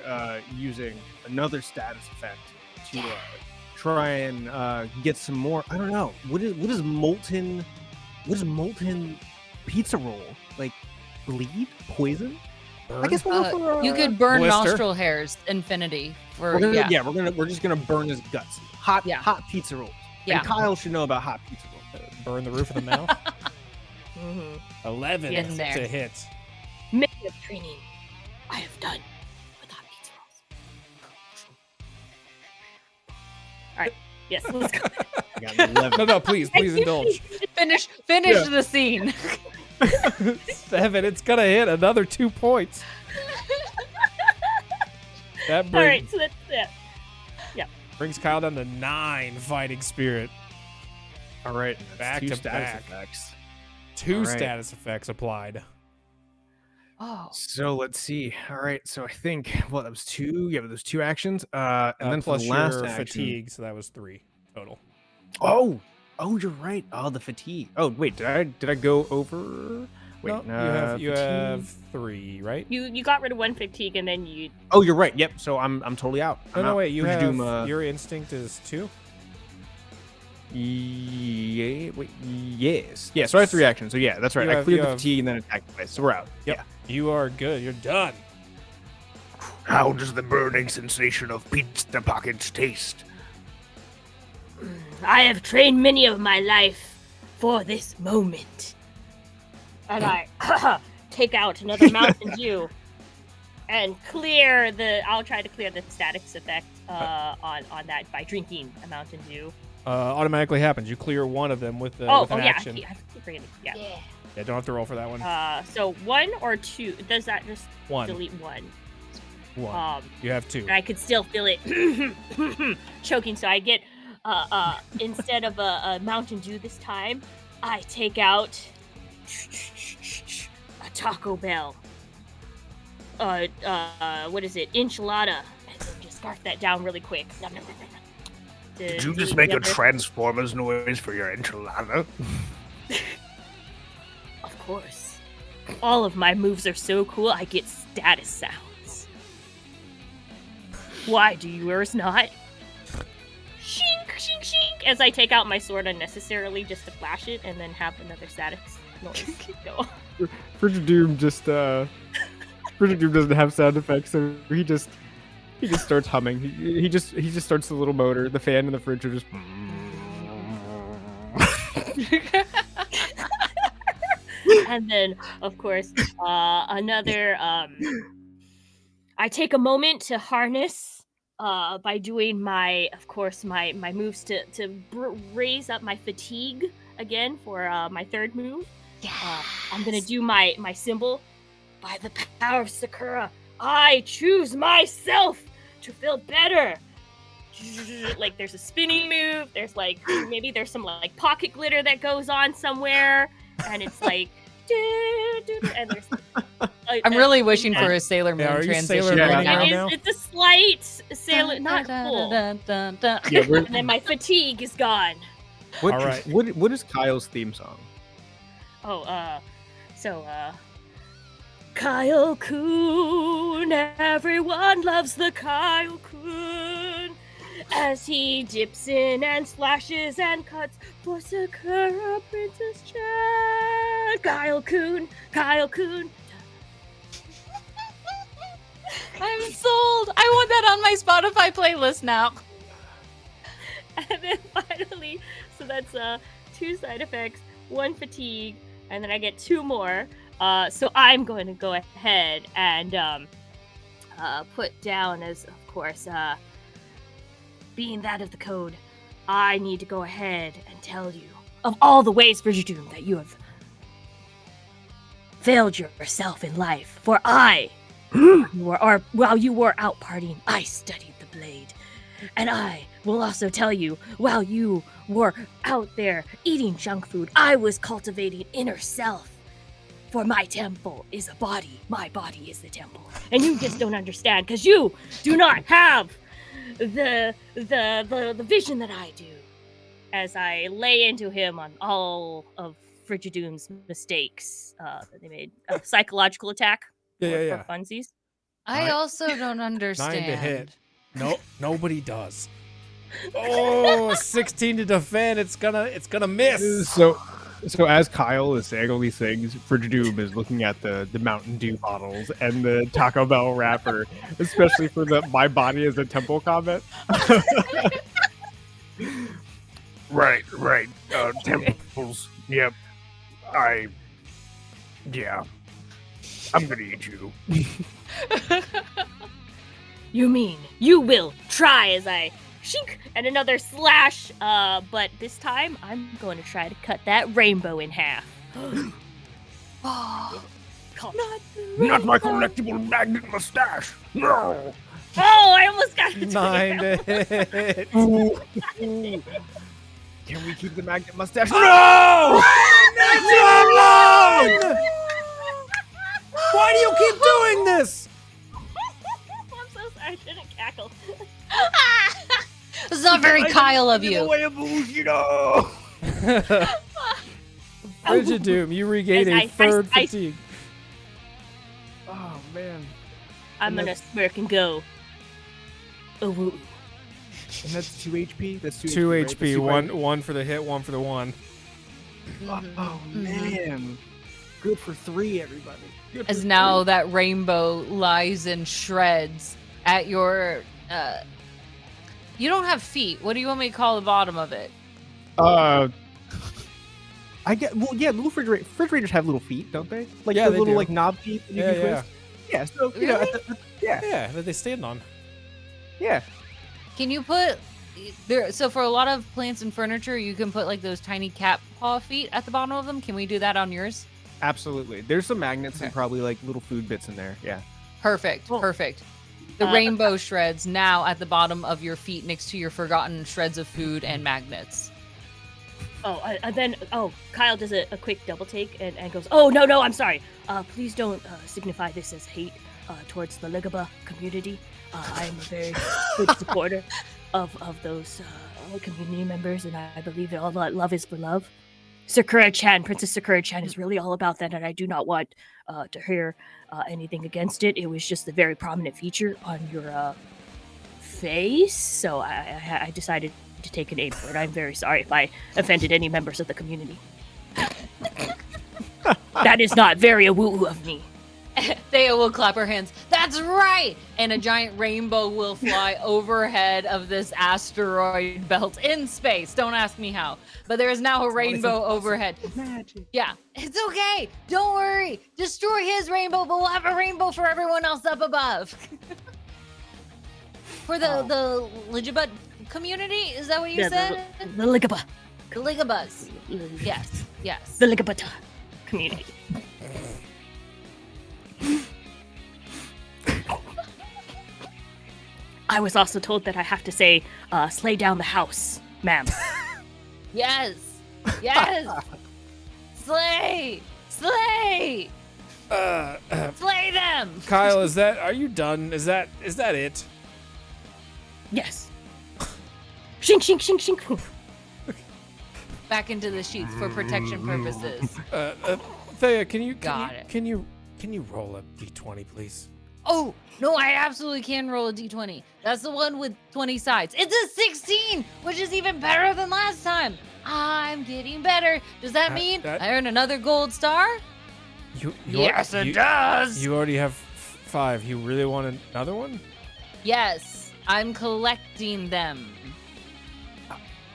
using another status effect to try and get some more. I don't know. What is molten pizza roll? Like bleed? Poison? I guess we'll go for You could burn Blister. nostril hairs infinity for we're just gonna burn his guts. Hot pizza rolls. Yeah. And Kyle should know about hot pizza rolls. Burn the roof of the mouth. Mm-hmm. 11 Get in there. to hit. Many of training I have done with hot pizza rolls. Alright, yes, let's go. I got an 11. No, please indulge. Finish the scene. 7. It's gonna hit another 2 points. That Alright, so that's that. brings Kyle down to 9 fighting spirit. All right, Back two to status back. effects. 2 All right. status effects applied. Oh. So let's see. All right. So I think that was 2. Yeah, but there's 2 actions. And then for Plus the last your action. fatigue, so that was 3 total. Oh, you're right. Oh, the fatigue. Oh, wait. Did I go over? Wait. No, you fatigue. have 3, right? You got rid of 1 fatigue and then you. Oh, you're right. Yep. So I'm totally out. No, I'm no, out. wait. You Frigidoom, have your instinct is 2. Yeah. Wait. Yes. Yeah. So I have 3 actions. So yeah, that's right. You I have- cleared you the have- fatigue and then attacked twice. So we're out. Yep. You are good. You're done. How does the burning sensation of pizza pockets taste? I have trained many of my life for this moment. And I take out another Mountain Dew and I'll try to clear the statics effect on that by drinking a Mountain Dew. Automatically happens. You clear one of them with, with an yeah, action. I keep forgetting. Yeah. Yeah, don't have to roll for that one. So 1 or 2? Does that just 1. delete 1? 1. You have 2. And I could still feel it choking, so I get instead of a Mountain Dew this time, I take out a Taco Bell. What is it? Enchilada. And then just scarf that down really quick. Nom, nom, nom, nom, nom. Did you To just the make a other- Transformers noise for your enchilada? Of course. All of my moves are so cool, I get status sounds. Why do yours not? Shink, shink, shink, as I take out my sword unnecessarily just to flash it and then have another static noise go. Frigidoom just Frigidoom doesn't have sound effects, so he just starts humming. He just starts the little motor. The fan in the fridge are just. And then, of course, another. I take a moment to harness by doing my moves to raise up my fatigue again for my 3rd move. I'm gonna do my symbol. By the power of Sakura, I choose myself to feel better. Like there's a spinning move. There's like maybe there's some like pocket glitter that goes on somewhere, and it's like. And there's, I'm really wishing for a Sailor Moon Yeah, are you transition Sailor right Mooning now. right now? It's a slight sailor, not full. Yeah, And then my fatigue is gone. What, All right. What is Kyle's theme song? Kyle Kun, everyone loves the Kyle Kun. As he dips in and slashes and cuts for Sakura Princess Chan. Kyle Kun, Kyle Kun. I'm sold. I want that on my Spotify playlist now. And then finally, so that's 2 side effects, 1 fatigue, and then I get 2 more. So I'm going to go ahead and put down as, of course, being that of the code, I need to go ahead and tell you of all the ways, Frigidoom, that you have failed yourself in life. For while you were out partying, I studied the blade. And I will also tell you, while you were out there eating junk food, I was cultivating inner self. For my temple is a body. My body is the temple. And you just don't understand, because you do not have the vision that I do. As I lay into him on all of Frigidoom's mistakes that they made. A psychological attack for funsies. I also don't 9 understand. to hit. No, nobody does. Oh, 16 to defend. It's gonna miss. So as Kyle is saying all these things, Frigidoom is looking at the Mountain Dew bottles and the Taco Bell wrapper, especially for the my body is a temple comment. Right. Temples. Yep. I'm gonna eat you. You mean you will try as I shink and another slash, but this time I'm going to try to cut that rainbow in half. Oh, Not my collectible magnet mustache. No. Oh, I almost got it. 9 to hit. Ooh. Can we keep the magnet mustache? No! John! Why do you keep doing this? I'm so sorry. I shouldn't cackle. It's not very Kyle of you. Frigidoom, you regain a I- third I- fatigue. Oh man. I'm gonna smirk and go. Oh, woo. And that's 2 HP. That's 2 2 right? That's HP, two one for the hit, one for the one. Oh man. Good for 3, everybody. Good As for now 3. that rainbow lies in shreds at your. You don't have feet. What do you want me to call the bottom of it? I get little refrigerators have little feet, don't they? Like Yeah, the they little do. like knob feet that you Yeah, can yeah. twist. Yeah, so you know, Really? Yeah, that they stand on. yeah. Can you put there? So for a lot of plants and furniture, you can put like those tiny cat paw feet at the bottom of them. Can we do that on yours? Absolutely. There's some magnets and Okay. probably like little food bits in there. Yeah. Perfect. Well, Perfect. The rainbow shreds now at the bottom of your feet next to your forgotten shreds of food and magnets. Then Kyle does a quick double take and goes, oh, no, I'm sorry. Please don't signify this as hate towards the Ligaba community. I am a very good supporter of those community members, and I believe that all that love is for love. Sakura-chan, Princess Sakura-chan is really all about that, and I do not want to hear anything against it. It was just a very prominent feature on your face, so I decided to take an aim for it. I'm very sorry if I offended any members of the community. That is not very woo of me. Thea will clap her hands. That's right! And a giant rainbow will fly overhead of this asteroid belt in space. Don't ask me how. But there is now a rainbow overhead. Magic. Yeah, it's okay. Don't worry. Destroy his rainbow, but we'll have a rainbow for everyone else up above. For the Ligabut community? Is that what you said? The Ligaba. The Ligabus. Yes, yes. The Ligabata community. I was also told that I have to say, slay down the house, ma'am. Yes. Yes. Slay. Slay. Slay them. Kyle, are you done? Is that it? Yes. Shink, shink, shink, shink. Poof. Back into the sheets for protection purposes. Thea, Got it. can you roll a d20, please? Oh, no, I absolutely can roll a d20. That's the one with 20 sides. It's a 16, which is even better than last time. I'm getting better. Does that mean I earn another gold star? Yes, it does. You already have 5. You really want another one? Yes, I'm collecting them.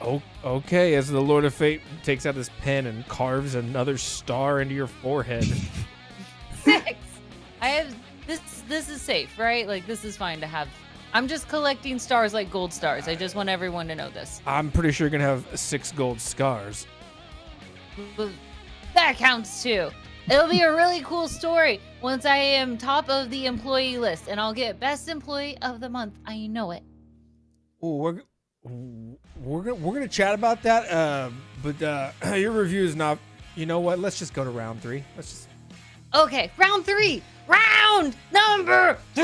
Oh, okay. As the Lord of Fate takes out his pen and carves another star into your forehead. 6. I have this is safe, right? Like this is fine to have. I'm just collecting stars like gold stars. I just want everyone to know this. I'm pretty sure you're gonna have 6 gold scars. But that counts too. It'll be a really cool story once I am top of the employee list, and I'll get best employee of the month. I know it. Ooh, we're gonna chat about that. But your review is not. You know what? Let's just go to round 3. Let's just. Okay, round 3. Round number 3.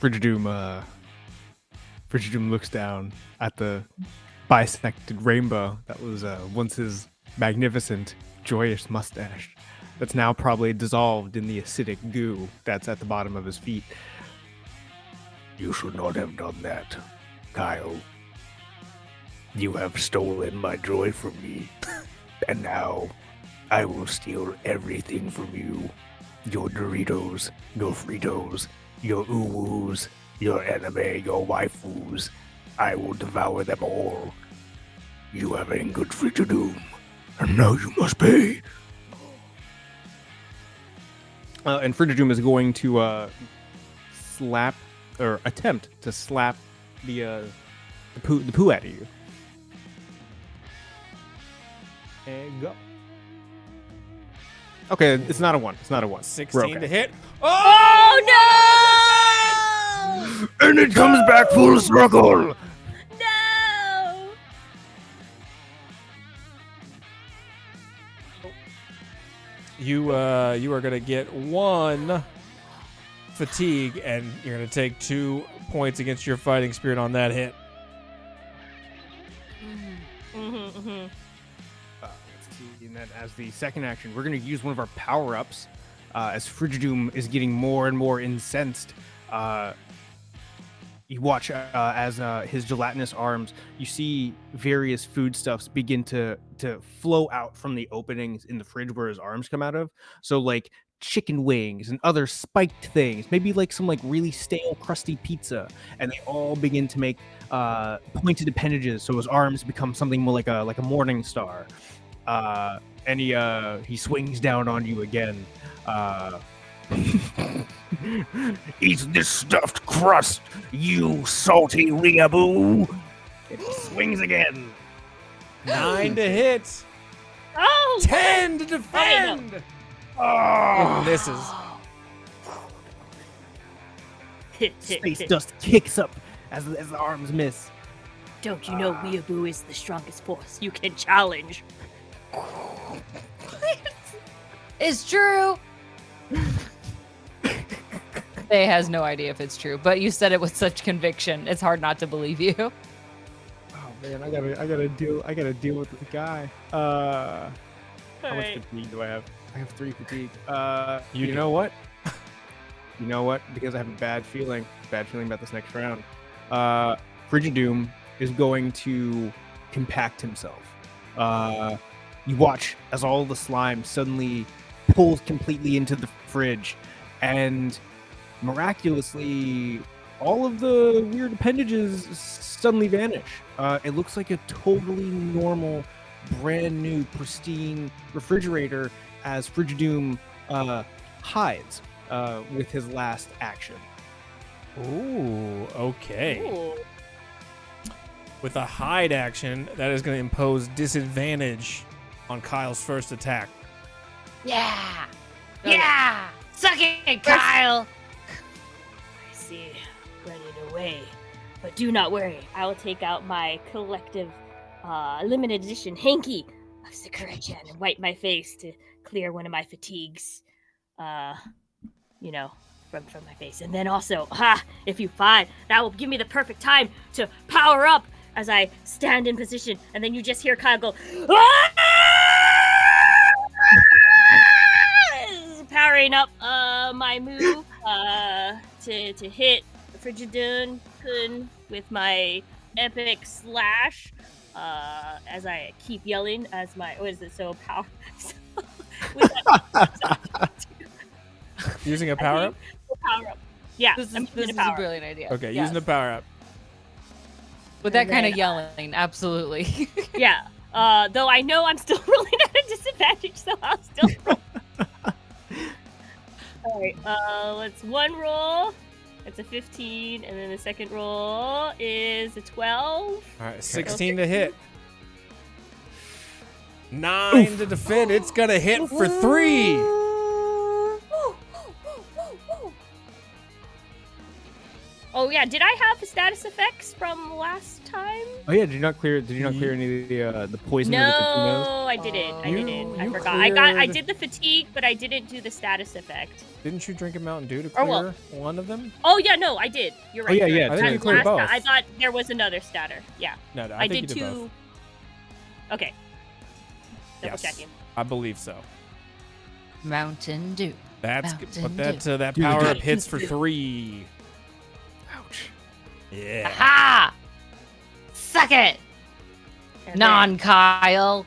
Frigidoom looks down at the bisected rainbow that was once his magnificent, joyous mustache. That's now probably dissolved in the acidic goo that's at the bottom of his feet. You should not have done that, Kyle. You have stolen my joy from me, and now I will steal everything from you. Your Doritos, your Fritos, your Uwus, your anime, your waifus. I will devour them all. You have angered Frigidoom, and now you must pay. And Frigidoom is going to slap, or attempt to slap the poo out of you. And go. Okay, it's not a 1. It's not a 1. 16 We're okay. to hit. Oh no! And it comes back full circle. No! you are gonna get 1 fatigue, and you're gonna take 2 points against your fighting spirit on that hit. Let's see. And then as the second action, we're going to use one of our power-ups as Frigidoom is getting more and more incensed. You watch as his gelatinous arms, you see various foodstuffs begin to flow out from the openings in the fridge where his arms come out of. So like chicken wings and other spiked things, maybe like some like really stale crusty pizza, and they all begin to make pointed appendages, so his arms become something more like a morning star. And he swings down on you again. Eat this stuffed crust, you salty weeaboo! It swings again. 9 to hit. Oh! 10 to defend. It misses. Space dust kicks up as the arms miss. Don't you know Weeaboo is the strongest force you can challenge? It's true. They has no idea if it's true, but you said it with such conviction. It's hard not to believe you. Oh man, I gotta deal with the guy. How much fatigue do I have? I have 3 fatigue. You know what? You know what? Because I have a bad feeling about this next round. Frigidoom is going to compact himself. You watch as all the slime suddenly pulls completely into the fridge, and miraculously, all of the weird appendages suddenly vanish. It looks like a totally normal, brand new, pristine refrigerator as Frigidoom hides with his last action. Ooh, okay. Ooh. With a hide action, that is going to impose disadvantage on Kyle's first attack. Yeah. Yeah. Suck it, Kyle. I see. Running away. But do not worry. I will take out my collective limited edition hanky of Secretion and wipe my face to clear one of my fatigues. From my face. And then also, if you find, that will give me the perfect time to power up as I stand in position. And then you just hear Kyle go, "Ah!" Powering up my move to hit Frigidoom with my epic slash as I keep yelling as my, what is it, so power. Using a power up? Power up. Yeah, This I'm is using a power up. brilliant idea. Okay, Yes. using the power up. With that And kind of then, yelling, absolutely. Yeah. Though I know I'm still rolling at a disadvantage, so I'll still roll. Alright, let's one roll. It's a 15, and then the second roll is a 12. All right, 16 to hit. 9 to defend. It's going to hit for 3. Oh yeah, did I have the status effects from last time? Oh yeah, did you not clear any of the poison? or the casinos? No, I didn't. I You- didn't. I you forgot. I cleared- did the fatigue, but I didn't do the status effect. Didn't you drink a Mountain Dew to Oh, clear well. one of them? Oh yeah, no, I did. You're right. yeah, you're yeah, right. I think you That's cleared last both. I thought there was another statter. Yeah, No, I I think did you did two. both. Okay. Double Yes, checking. I believe so. Mountain Dew. That's Mountain but that that Dew. power up hits for 3. Ouch. Yeah. Aha! Suck it, And non-Kyle.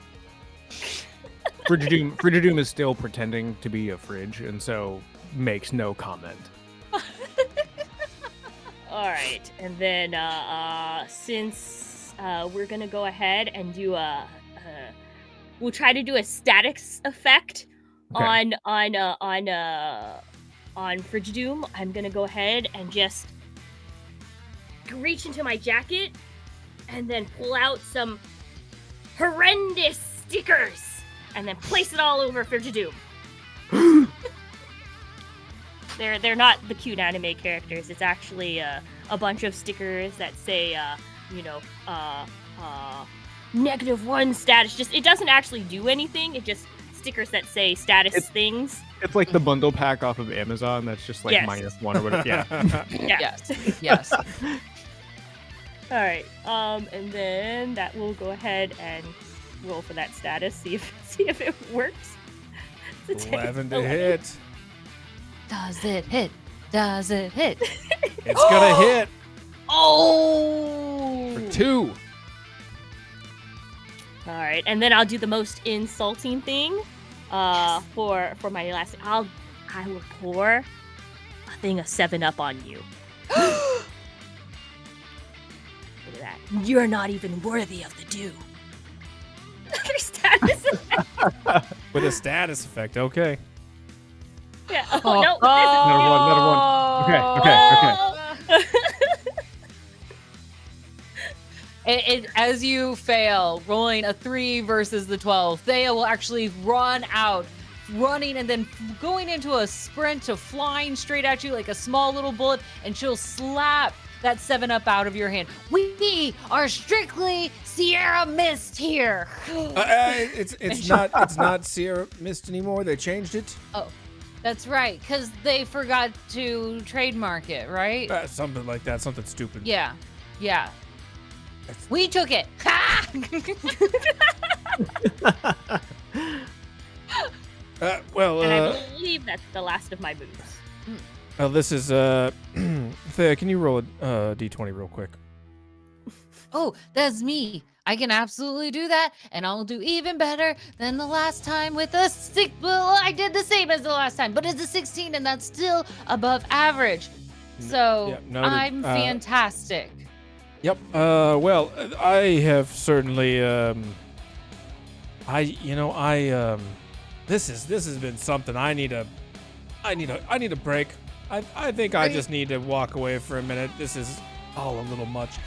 Frigidoom is still pretending to be a fridge, and so makes no comment. All right, and then since we're gonna go ahead and do we'll try to do a statics effect Okay. on Frigidoom. I'm gonna go ahead and just reach into my jacket and then pull out some horrendous stickers and then place it all over Frigidoom. They're not the cute anime characters. It's actually a bunch of stickers that say -1 status. Just it doesn't actually do anything. It just stickers that say status things. It's like the bundle pack off of Amazon that's just like Yes. -1 or whatever. Yeah. Yeah. Yes. Yes. All right. And then that will go ahead and roll for that status. See if it works. It's a 10. 11 to hit. Does it hit? Does it hit? It's gonna hit Oh! for 2. All right, and then I'll do the most insulting thing. For my last, I will pour a thing of 7-Up on you. Look at that. You're not even worthy of the due. Their status effect. With a status effect, okay. Yeah. Oh, no. Another one. Okay. As you fail, rolling a 3 versus the 12, Thea will actually run out, running and then going into a sprint to flying straight at you like a small little bullet, and she'll slap that 7-Up out of your hand. We are strictly Sierra Mist here. It's not Sierra Mist anymore. They changed it. Oh, that's right, because they forgot to trademark it, right? Something like that. Something stupid. Yeah. We took it. Ha! And I believe that's the last of my moves. This is Thea, can you roll a d20 real quick? Oh, that's me. I can absolutely do that, and I'll do even better than the last time with a 6. Well, I did the same as the last time, but it's a 16, and that's still above average. So yeah, noted. I'm fantastic. Yep. Well, I have certainly this has been something I need a break. I think I just need to walk away for a minute. This is all a little much.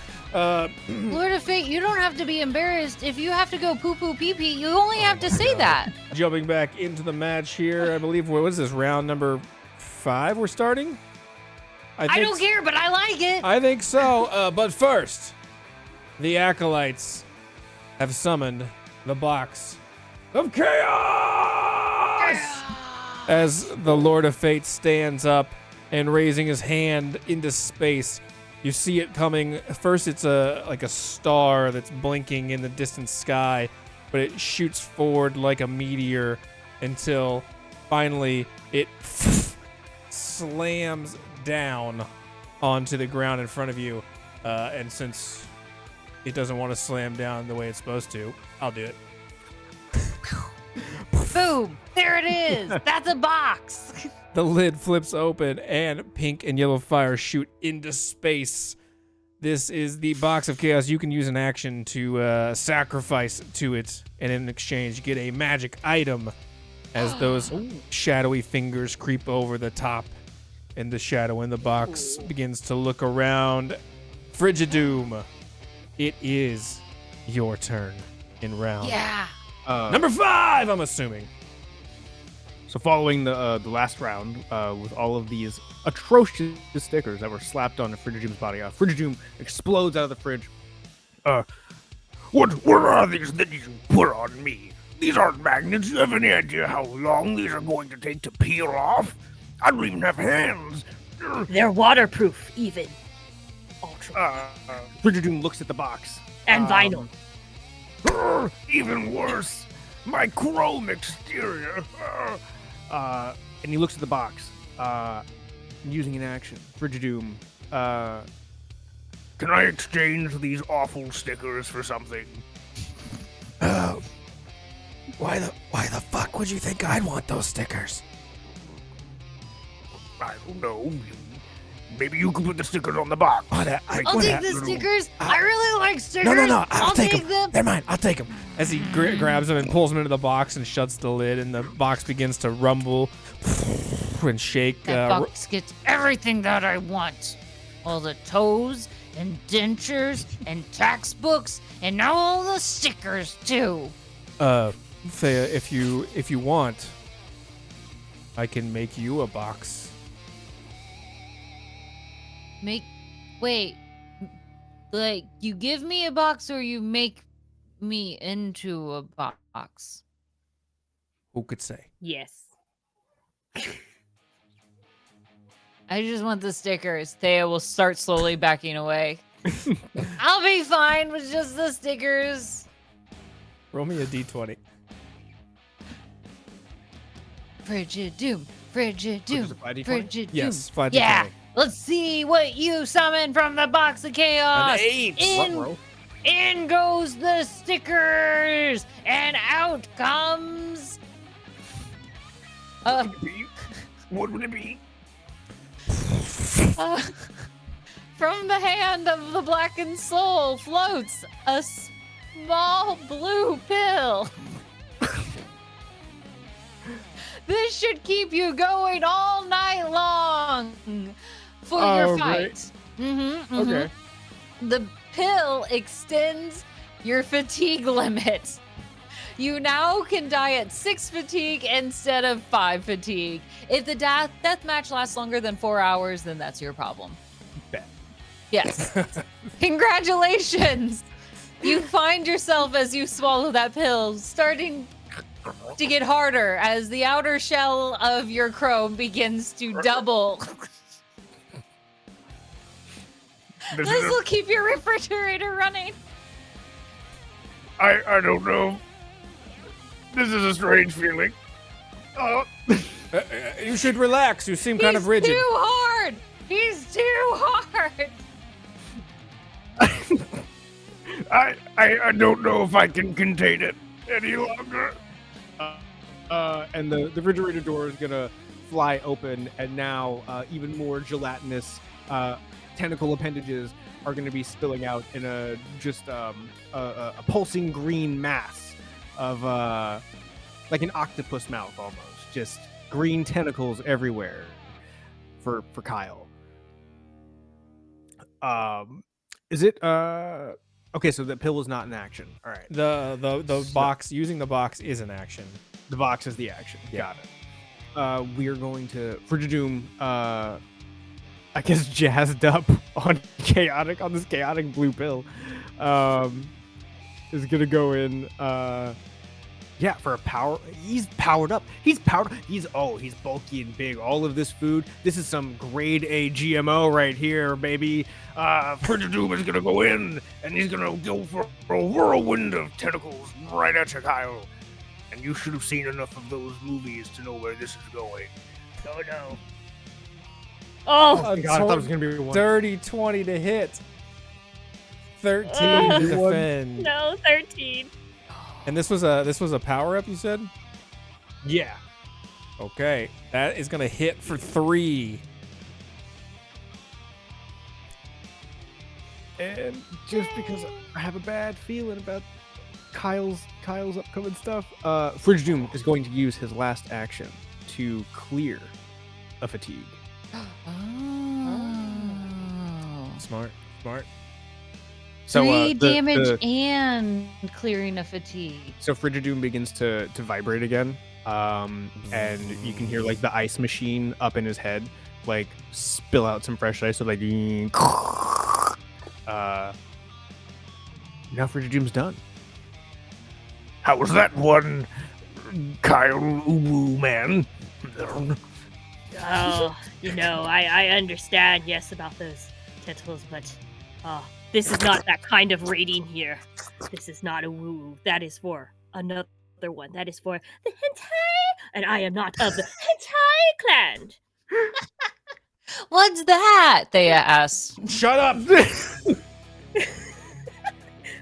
Lord of Fate, you don't have to be embarrassed. If you have to go poo-poo pee-pee, you only have to say that. Jumping back into the match here, I believe, what was this, round number 5 we're starting? I don't care, but I like it. I think so. But first, the Acolytes have summoned the box of chaos! As the Lord of Fate stands up and raising his hand into space. You see it coming. First, it's like a star that's blinking in the distant sky, but it shoots forward like a meteor until finally it slams down onto the ground in front of you. And since it doesn't want to slam down the way it's supposed to, I'll do it. Boom! There it is. That's a box. The lid flips open and pink and yellow fire shoot into space. This is the box of chaos. You can use an action to sacrifice to it, and in exchange you get a magic item as those shadowy fingers creep over the top, and the shadow in the box begins to look around. Frigidoom, it is your turn in round Yeah. number 5, I'm assuming. So following the last round, with all of these atrocious stickers that were slapped on Frigidoom's body, Frigidoom explodes out of the fridge. What are these that you put on me? These aren't magnets. You have any idea how long these are going to take to peel off? I don't even have hands. They're waterproof, even. Ultra. Frigidoom looks at the box. And vinyl. Even worse, my chrome exterior. And he looks at the box, using an action. Frigidoom, Can I exchange these awful stickers for something? Why the fuck would you think I'd want those stickers? I don't know. Maybe you could put the stickers on the box. I'll take the stickers. I really like stickers. No. I'll take them. They're mine. I'll take them. As he grabs them and pulls them into the box and shuts the lid, and the box begins to rumble and shake. That box gets everything that I want. All the toes and dentures and tax books and now all the stickers too. Thea, if you want, I can make you a box. Wait, like you give me a box or you make me into a box? Who could say? Yes. I just want the stickers. Thea will start slowly backing away. I'll be fine with just the stickers. Roll me a d20. Frigidoom, Frigidoom, Frigidoom. Yes, flat Yeah. d20. Let's see what you summon from the box of chaos. An 8. In goes the stickers, and out comes. What would it be? From the hand of the blackened soul floats a small blue pill. This should keep you going all night long for your fight. Okay. The pill extends your fatigue limit. You now can die at 6 fatigue instead of 5 fatigue. If the death match lasts longer than 4 hours, then that's your problem. Bet. Yes. Congratulations. You find yourself, as you swallow that pill, starting to get harder as the outer shell of your chrome begins to double. This will keep your refrigerator running. I don't know. This is a strange feeling. You should relax. You seem kind of rigid. He's too hard. He's too hard. I don't know if I can contain it any longer. And the refrigerator door is gonna fly open, and now even more gelatinous tentacle appendages are gonna be spilling out in a pulsing green mass of like an octopus mouth almost, just green tentacles everywhere for Kyle. Is it okay? So the pill is not in action. All right. The box, using the box is an action. The box is the action. Yeah. Got it. We are going to Frigidoom. I guess jazzed up on this chaotic blue pill. Is gonna go in. Yeah, for a power. He's powered up. He's bulky and big. All of this food. This is some grade A GMO right here, baby. Frigidoom is gonna go in, and he's gonna go for a whirlwind of tentacles right at you, Kyle. And you should have seen enough of those movies to know where this is going. Oh no. Oh God, I thought it was gonna be one. Dirty 20 to hit. 13 to defend. No, 13. And this was a power up, you said? Yeah. Okay, that is gonna hit for 3. And just because I have a bad feeling about Kyle's upcoming stuff, Frigidoom is going to use his last action to clear a fatigue. Oh. Smart. So 3 damage and clearing a fatigue. So Frigidoom begins to vibrate again, and you can hear like the ice machine up in his head like spill out some fresh ice. So like, now Frigidoom's done. How was that one, Kyle Uwu man? Oh, I understand, yes, about those tentacles, but this is not that kind of rating here. This is not a woo. That is for another one. That is for the hentai, and I am not of the hentai clan. What's that? Thea asks. Shut up!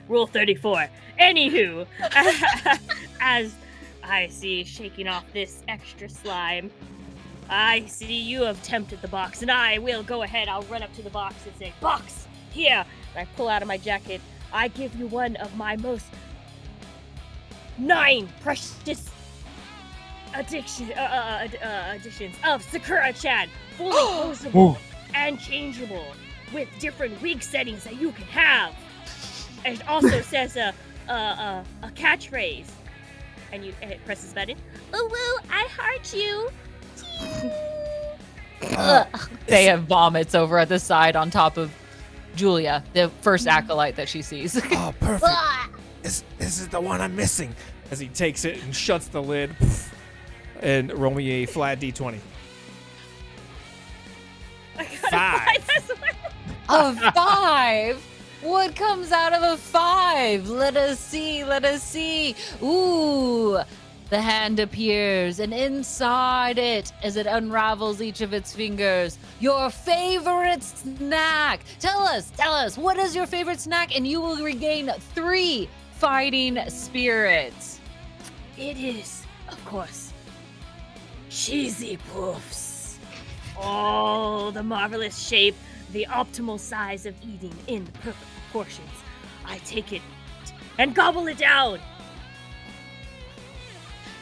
Rule 34. Anywho, as I see shaking off this extra slime, I see you have tempted the box, and I will go ahead. I'll run up to the box and say, "Box, here!" And I pull out of my jacket. I give you one of my most 9 precious additions of Sakura-chan, fully closable and changeable, with different wig settings that you can have. And it also says a catchphrase, and it presses button. "Ooh, woo, I heart you." Thea vomits over at the side on top of Julia, the first acolyte that she sees. Oh, perfect. This is the one I'm missing. As he takes it and shuts the lid. and roll me a flat D20. I got 5. A 5. What comes out of a 5? Let us see. Ooh. The hand appears, and inside it, as it unravels each of its fingers, your favorite snack. Tell us, what is your favorite snack? And you will regain 3 fighting spirits. It is, of course, cheesy puffs. Oh, the marvelous shape, the optimal size of eating in the perfect proportions. I take it and gobble it down.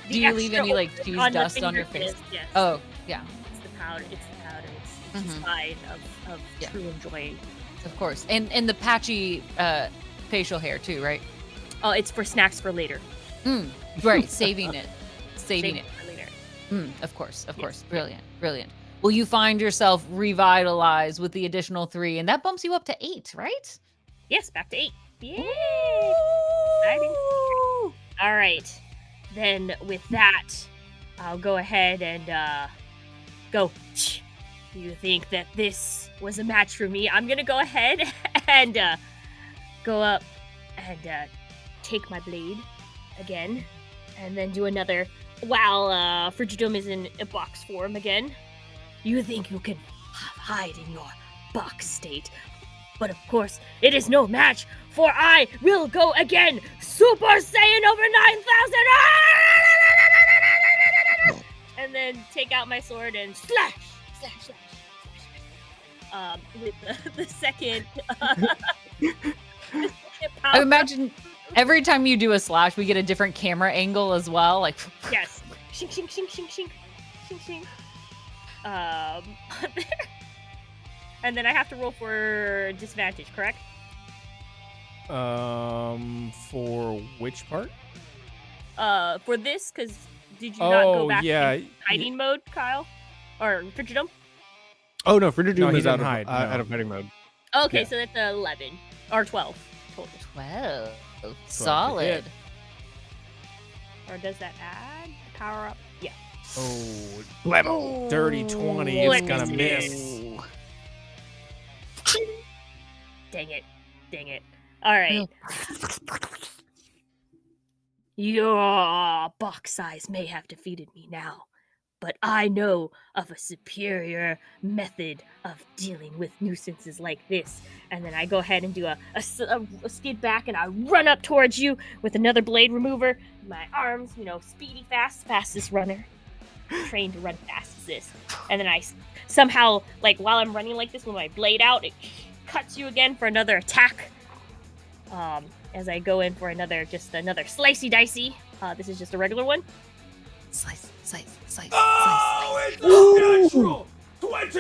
Do you leave any like cheese dust on your face? Yes. Oh, yeah. It's the powder. It's just fine of true enjoying. Of course. And the patchy facial hair too, right? Oh, it's for snacks for later. Right, saving it. Saving it. For later. Of course. Brilliant. Well, you find yourself revitalized with the additional 3, and that bumps you up to 8, right? Yes, back to 8. Yay! Exciting. All right. Then with that, I'll go ahead and go. Do you think that this was a match for me? I'm gonna go ahead and go up and take my blade again, and then do another. While Frigidoom is in a box form again. You think you can hide in your box state, but of course it is no match, for I will go again, Super Saiyan over 9,000, and then take out my sword and slash. With the second. I imagine every time you do a slash, we get a different camera angle as well. Like Yes. Shink, shink, shink, shink, shink. Shink, shink. And then I have to roll for disadvantage, correct? For which part? For this, because did you not go back yeah. in hiding mode, Kyle? Or Frigidoom? Oh no, Frigidoom No, he is out didn't of, hide, no. out of fighting mode. Okay, Yeah. so that's 11. Or 12 total. 12. Solid. hit. Or does that add power up? Yeah. Oh, dirty 20. It's gonna miss. Dang it. All right. Your box size may have defeated me now, but I know of a superior method of dealing with nuisances like this. And then I go ahead and do a skid back, and I run up towards you with another blade remover. My arms, speedy, fastest runner. Trained to run fast as this. And then I somehow, while I'm running like this with my blade out, it cuts you again for another attack. As I go in for another slicey dicey. This is just a regular one. Slice. Oh, it's natural 20.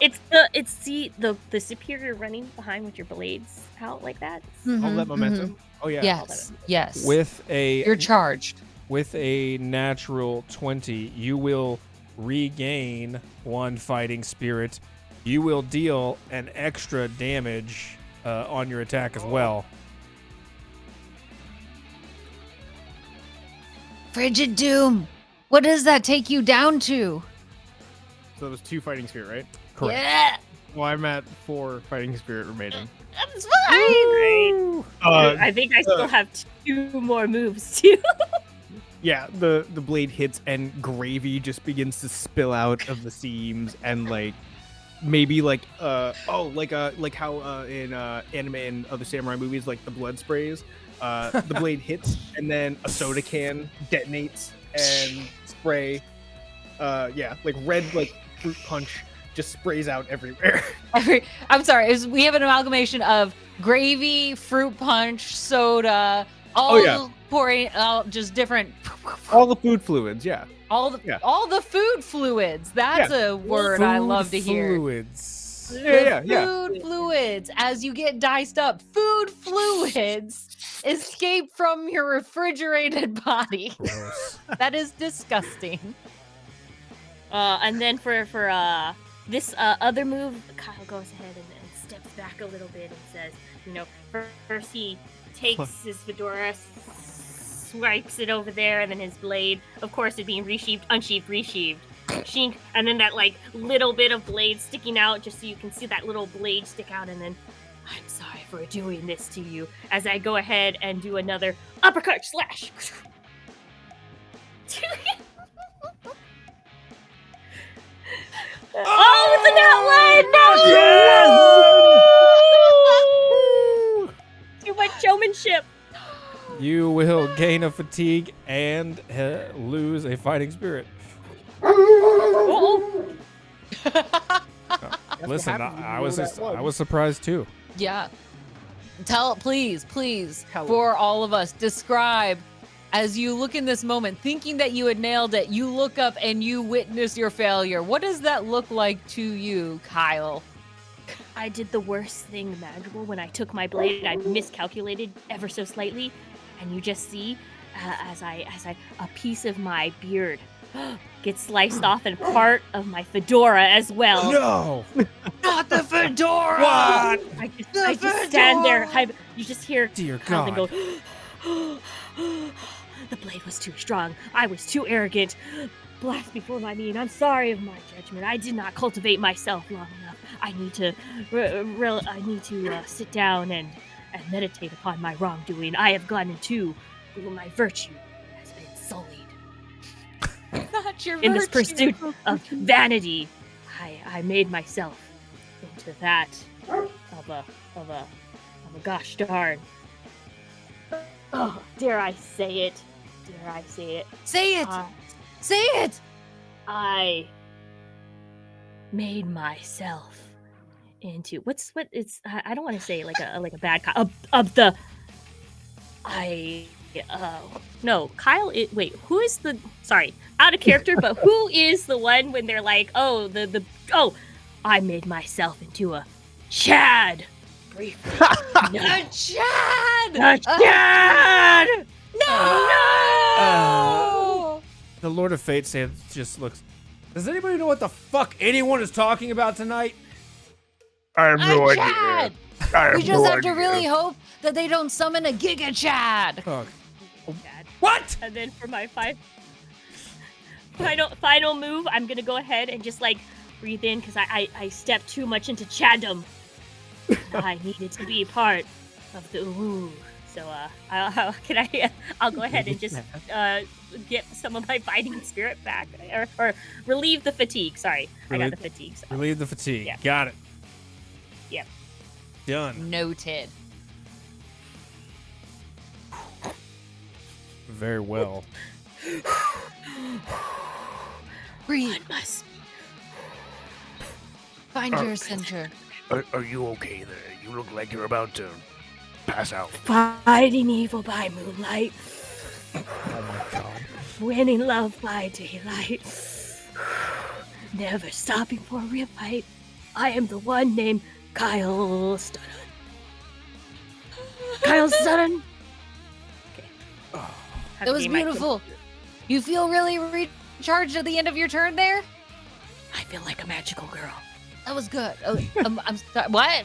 It's the superior running behind with your blades out like that. All that momentum. Oh yeah. Yes. You're charged. With a natural 20, you will regain 1 fighting spirit. You will deal an extra damage on your attack as well. Frigid Doom. What does that take you down to? So it was 2 fighting spirit, right? Correct. Yeah. Well, I'm at 4 fighting spirit remaining. That's fine. I think I still have 2 more moves too. Yeah, the blade hits and gravy just begins to spill out of the seams, and maybe how in anime and other samurai movies, the blood sprays. The blade hits, and then a soda can detonates and spray. Red fruit punch just sprays out everywhere. I'm sorry. We have an amalgamation of gravy, fruit punch, soda, all pouring out just different. All the food fluids, yeah. All the food fluids. That's a word I love to hear. Fluids. Food fluids. As you get diced up, food fluids escape from your refrigerated body. Gross. That is disgusting. And then for this other move, Kyle goes ahead and steps back a little bit and says, first he takes his Fedoras, swipes it over there, and then his blade, of course, is being resheathed, unsheathed, resheathed. Shink, and then that like little bit of blade sticking out, just so you can see that little blade stick out, and then I'm sorry for doing this to you, as I go ahead and do another uppercut slash. Oh, it's a nat one! No! Too much showmanship. You will gain a fatigue and lose a fighting spirit. Oh. Listen, I was surprised too. Yeah. Please, for all of us, describe as you look in this moment, thinking that you had nailed it, you look up and you witness your failure. What does that look like to you, Kyle? I did the worst thing imaginable when I took my blade. I miscalculated ever so slightly, and you just see as I a piece of my beard gets sliced off, and part of my fedora as well. No, Not the fedora! what? I just stand there. You just hear Dear Calvin God. go. The blade was too strong. I was too arrogant. Blast before my mean. I'm sorry of my judgment. I did not cultivate myself long enough. I need to, sit down and meditate upon my wrongdoing. I have gone into my virtue has been sullied. Not your In this virtue. pursuit of vanity, I made myself into that of a gosh darn. Oh, dare I say it? Dare I say it? Say it! Say it! I made myself into I don't want to say like a bad no, Kyle. Who is the out of character? But who is the one when they're like, I made myself into a Chad. Briefly. A Chad! A Chad! No! The Lord of Fate just looks. Does anybody know what the fuck anyone is talking about tonight? I have no A idea. Chad! I have We just no have to idea. really hope that they don't summon a Giga Chad. Oh, Chad. what? And then for my final move, I'm gonna go ahead and just like breathe in, because I stepped too much into Chaddom. I needed to be part of the ooh. So I'll go ahead and just get some of my fighting spirit back, or relieve the fatigue. Sorry, I got the fatigue. So. Relieve the fatigue. Yeah. Got it. Yep. Done. Noted. Very well. Breathe. One must. Find your center. Are you okay there? You look like you're about to pass out. Fighting evil by moonlight, Oh my God. winning love by daylight, never stopping for a real fight. I am the one named Kyle Stoddard. Kyle Stoddard. Okay. That was beautiful. You feel really recharged at the end of your turn there? I feel like a magical girl. That was good. Oh, I'm sorry. What?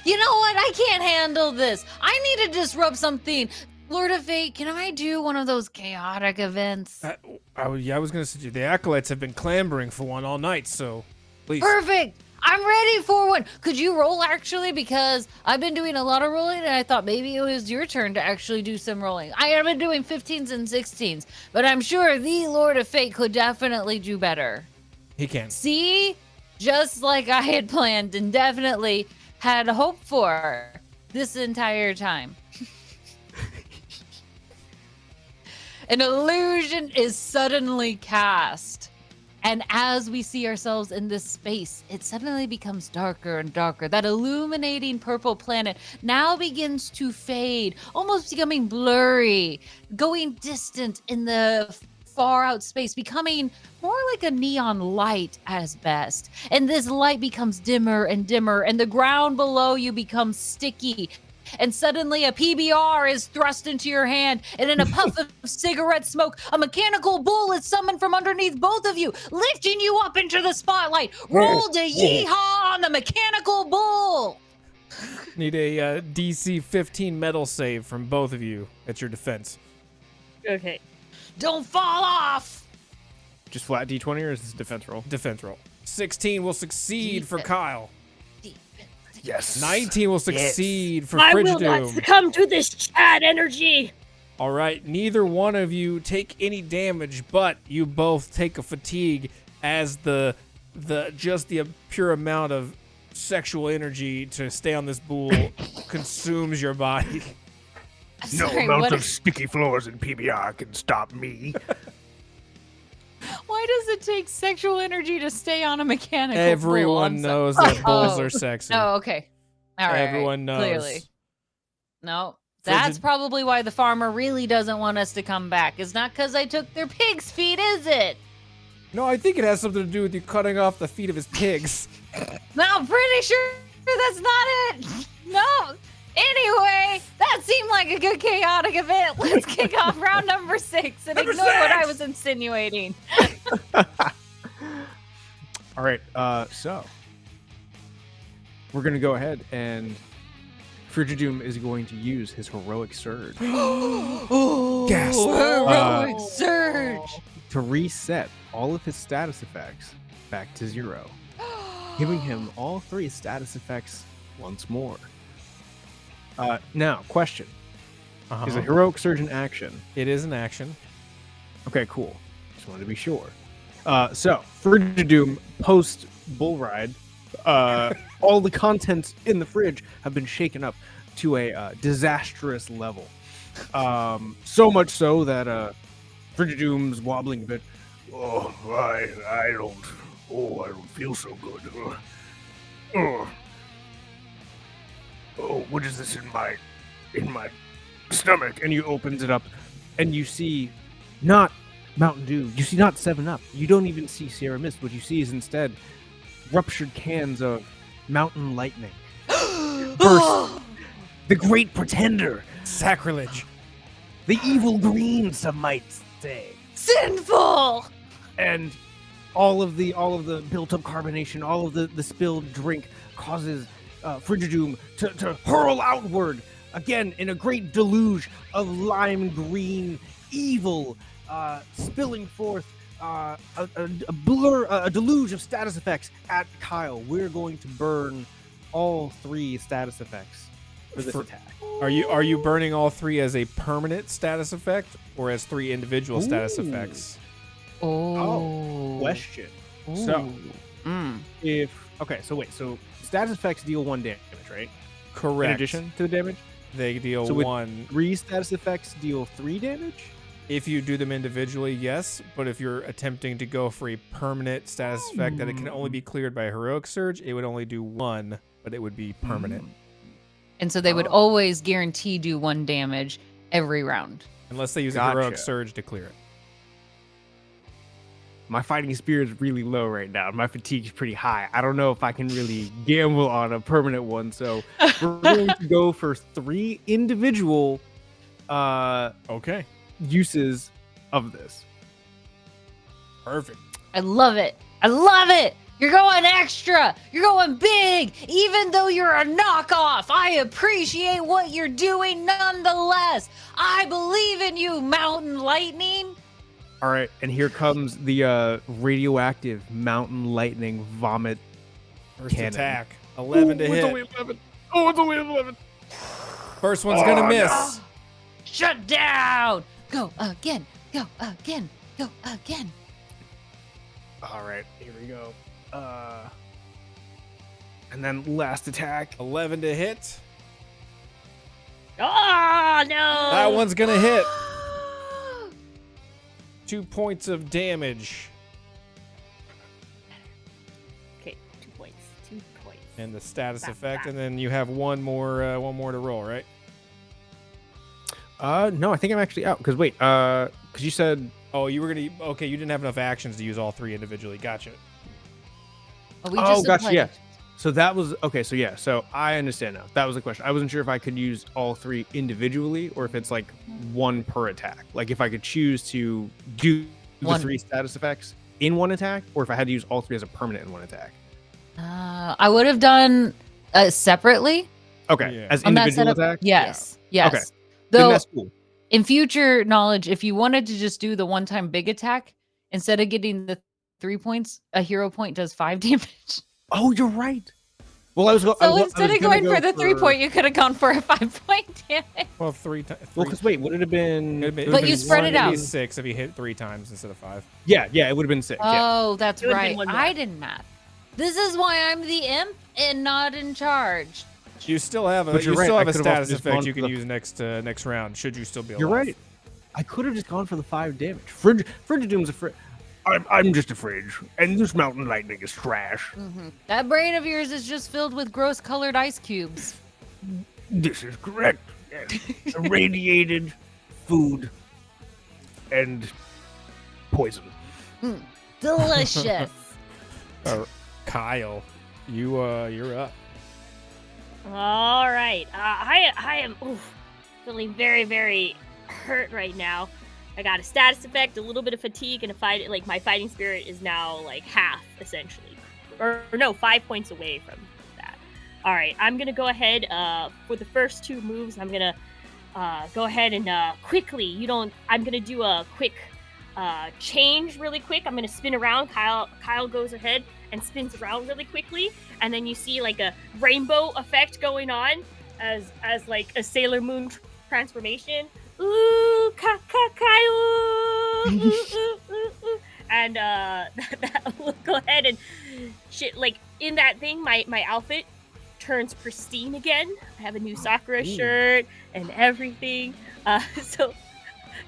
You know what? I can't handle this. I need to disrupt something. Lord of Fate, can I do one of those chaotic events? I was gonna suggest the acolytes have been clamoring for one all night, so please. Perfect. I'm ready for one. Could you roll actually? Because I've been doing a lot of rolling and I thought maybe it was your turn to actually do some rolling. I have been doing 15s and 16s, but I'm sure the Lord of Fate could definitely do better. He can. See? Just like I had planned and definitely had hoped for this entire time. An illusion is suddenly cast. And as we see ourselves in this space, it suddenly becomes darker and darker. That illuminating purple planet now begins to fade, almost becoming blurry, going distant in the far out space, becoming more like a neon light as best. And this light becomes dimmer and dimmer, and the ground below you becomes sticky. And suddenly a PBR is thrust into your hand, and in a puff of cigarette smoke, a mechanical bull is summoned from underneath both of you, lifting you up into the spotlight. Roll to yeehaw on the mechanical bull. Need a DC 15 metal save from both of you at your defense. Okay. Don't fall off. Just flat D20 or is this a defense roll? Defense roll. 16 will succeed for Kyle. Yes. 19 will succeed for I will not Frigidoom. succumb to this Chad energy. All right, neither one of you take any damage, but you both take a fatigue as the pure amount of sexual energy to stay on this bull consumes your body. No Sorry, amount what of sticky floors in PBR can stop me. why does it take sexual energy to stay on a mechanical bull? Everyone I'm so- knows that bulls Oh. are sexy. Oh, okay. All right. Everyone knows. Clearly. No. That's probably why the farmer really doesn't want us to come back. It's not because I took their pig's feet, is it? No, I think it has something to do with you cutting off the feet of his pigs. No, I'm pretty sure that's not it. No. Anyway, that seemed like a good chaotic event. Let's kick off round number 6 and ignore what I was insinuating. All right, so we're gonna go ahead and Frigidoom is going to use his heroic surge Gasp. Heroic surge. to reset all of his status effects back to 0, giving him all 3 status effects once more. Now, question: is a heroic surge an action? It is an action. Okay, cool. Just wanted to be sure. So, Frigidoom post bull ride, all the contents in the fridge have been shaken up to a disastrous level. So much so that Frigidoom's wobbling a bit. Oh, I don't feel so good. Oh, what is this in my stomach? And you opens it up, and you see not Mountain Dew. You see not 7-Up. You don't even see Sierra Mist. What you see is instead ruptured cans of Mountain Lightning. First, the Great Pretender. Sacrilege. The evil green, some might say. Sinful. And all of the built-up carbonation, all of the spilled drink causes Frigidoom to hurl outward again in a great deluge of lime green evil, spilling forth a deluge of status effects at Kyle. We're going to burn all 3 status effects for this attack. Are you burning all 3 as a permanent status effect or as 3 individual status Ooh. effects? Oh. Question. So, Mm. so status effects deal 1 damage, right? Correct. In addition to the damage? They deal So would 1. 3 status effects deal 3 damage? If you do them individually, yes. But if you're attempting to go for a permanent status effect that it can only be cleared by a heroic surge, it would only do 1, but it would be permanent. And so they would always guarantee do 1 damage every round. Unless they use a heroic Gotcha. surge to clear it. My fighting spirit is really low right now. My fatigue is pretty high. I don't know if I can really gamble on a permanent one. So we're going to go for 3 individual Okay. uses of this. Perfect. I love it. I love it. You're going extra. You're going big. Even though you're a knockoff, I appreciate what you're doing nonetheless. I believe in you, Mountain Lightning. All right, and here comes the radioactive Mountain Lightning vomit. First Cannon. attack. 11 to It's hit. only 11. Oh, it's only 11. First one's gonna miss. Shut down. Go again. Go again. Go again. All right, here we go. And then last attack. 11 to hit. Oh no! That one's gonna hit. 2 points of damage. Okay, 2 points. 2 points. And the status Bap, effect, bap. and then you have one more to roll, right? No, I think I'm actually out. Because wait, because you said Oh, you were gonna. Okay, you didn't have enough actions to use all 3 individually. Gotcha. We oh, just gotcha. applied- Yeah. So that was okay. So yeah. So I understand now. That was the question. I wasn't sure if I could use all 3 individually or if it's like 1 per attack. Like if I could choose to do the One. 3 status effects in 1 attack, or if I had to use all 3 as a permanent in 1 attack. I would have done separately Okay, Yeah. as On that individual setup, attack. yes, yes. Okay. Then Though that's cool. in future knowledge, if you wanted to just do the one-time big attack instead of getting the 3 points, a hero point does 5 damage. Oh, you're right. Well, I was. So instead of going for the 3 point, you could have gone for a 5-point damage. Well, 3 times. Well, because wait, would it have been? But you spread it It'd be out. 6 if you hit 3 times instead of 5. Yeah, it would have been 6. Yeah. Oh, that's It would've been right. one more. I didn't math. This is why I'm the imp and not in charge. You still have a But you're right, still I have a could've also status just effect gone you for can the- use next round. Should you still be alive? You're right. I could have just gone for the 5 damage. Frigidoom's a fridge. I'm just a fridge, and this mountain lightning is trash. That brain of yours is just filled with gross colored ice cubes. This is correct. Yes. Irradiated food and poison. Delicious. Kyle, you're up. All right. I am feeling very, very hurt right now. I got a status effect, a little bit of fatigue, and a fight. Like my fighting spirit is now like half, essentially, or no, 5 points away from that. All right, I'm gonna go ahead. For the first 2 moves, I'm gonna go ahead and quickly. I'm gonna do a quick change, really quick. I'm gonna spin around. Kyle goes ahead and spins around really quickly, and then you see like a rainbow effect going on as like a Sailor Moon transformation. Ooh, Kyle! Ooh. And that will go ahead and shit. Like in that thing, my outfit turns pristine again. I have a new Sakura shirt and everything. So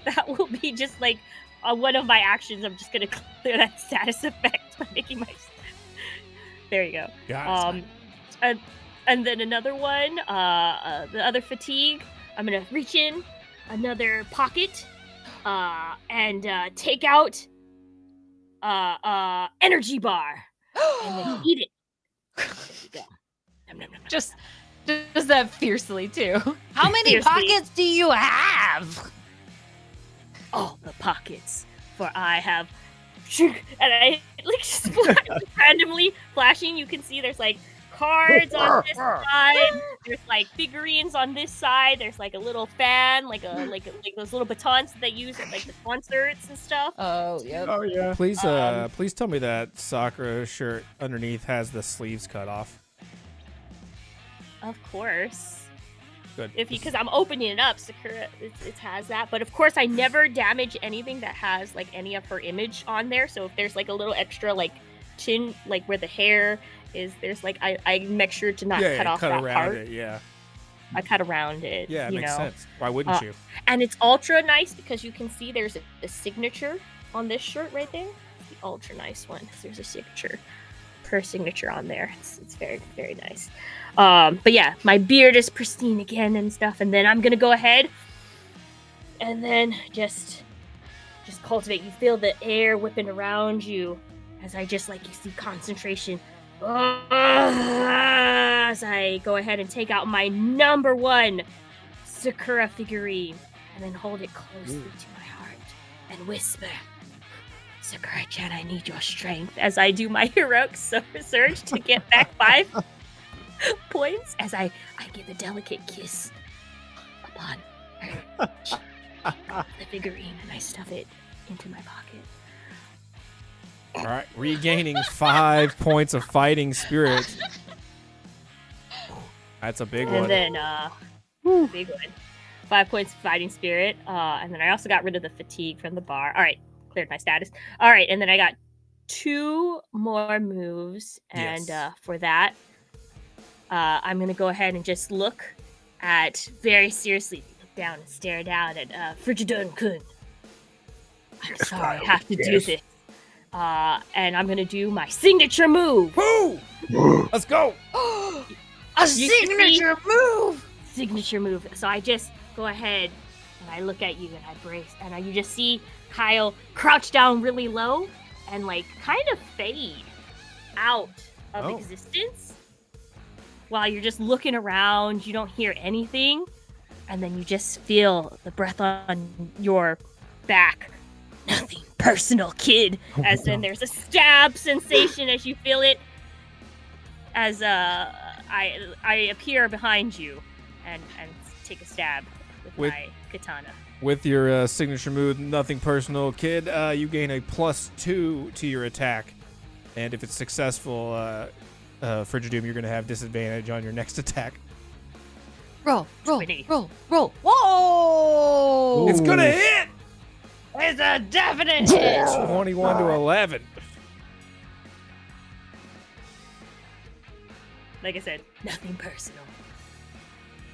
that will be just like one of my actions. I'm just gonna clear that status effect by making my. There you go. Got it. And then another one, the other fatigue. I'm gonna reach in another pocket, and take out energy bar, and then eat it. There you go. Nom, nom, nom, nom. Just does that fiercely too. How many Fiercely. pockets do you have? All the pockets, for I have. And I like just randomly flashing. You can see there's like cards on this side. There's like figurines on this side. There's like a little fan, like those little batons that they use at like the concerts and stuff. Oh, yep. Oh yeah. Please, please tell me that Sakura shirt underneath has the sleeves cut off. Of course. Good. Because I'm opening it up, Sakura, it has that. But of course, I never damage anything that has like any of her image on there. So if there's like a little extra like chin, like where the hair is, there's like I make sure to not cut off that around part. it. Yeah. I cut around it. Yeah, it you makes know? sense. Why wouldn't you? And it's ultra nice because you can see there's a signature on this shirt right there. It's the ultra nice one. There's a signature, her signature on there. It's very, very nice. But yeah, my beard is pristine again and stuff. And then I'm gonna go ahead and then just cultivate. You feel the air whipping around you as I just like you see concentration. As I go ahead and take out my number 1 Sakura figurine and then hold it closely to my heart and whisper, Sakura-chan, I need your strength, as I do my heroic surge to get back 5 points as I give a delicate kiss upon her the figurine and I stuff it into my pocket. All right, regaining 5 points of fighting spirit. That's a big one. And then, big one. 5 points of fighting spirit. And then I also got rid of the fatigue from the bar. All right, cleared my status. All right, and then I got 2 more moves. And Yes. For that, I'm going to go ahead and just look very seriously, look down and stare down at Frigidon-kun. I'm sorry, I have to do Yes. this. And I'm going to do my signature move. Woo! Let's go. A You can signature move. Signature move. So I just go ahead and I look at you and I brace and you just see Kyle crouch down really low and like kind of fade out of existence while you're just looking around. You don't hear anything, and then you just feel the breath on your back. Nothing personal, kid. As then there's a stab sensation as you feel it as I appear behind you, and take a stab with my katana. With your signature move, nothing personal, kid, you gain a +2 to your attack. And if it's successful, Frigidoom, you're going to have disadvantage on your next attack. Roll. 20. Roll. Whoa! It's going to hit! It's a definite hit! 21 to 11. Like I said, nothing personal.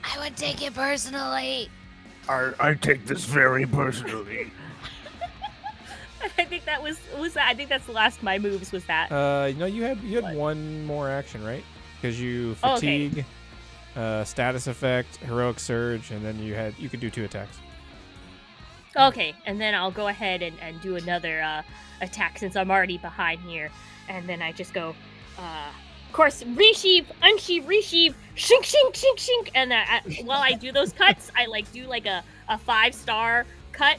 I would take it personally. I take this very personally. I think that was that. I think that's the last of my moves was that. You had one more action, right? Because you Oh, okay. fatigue, status effect, heroic surge, and then you could do 2 attacks. Okay, and then I'll go ahead and do another attack since I'm already behind here. And then I just go, of course, resheath, unsheath, resheath, shink, shink, shink, shink. And while I do those cuts, I do a 5-star cut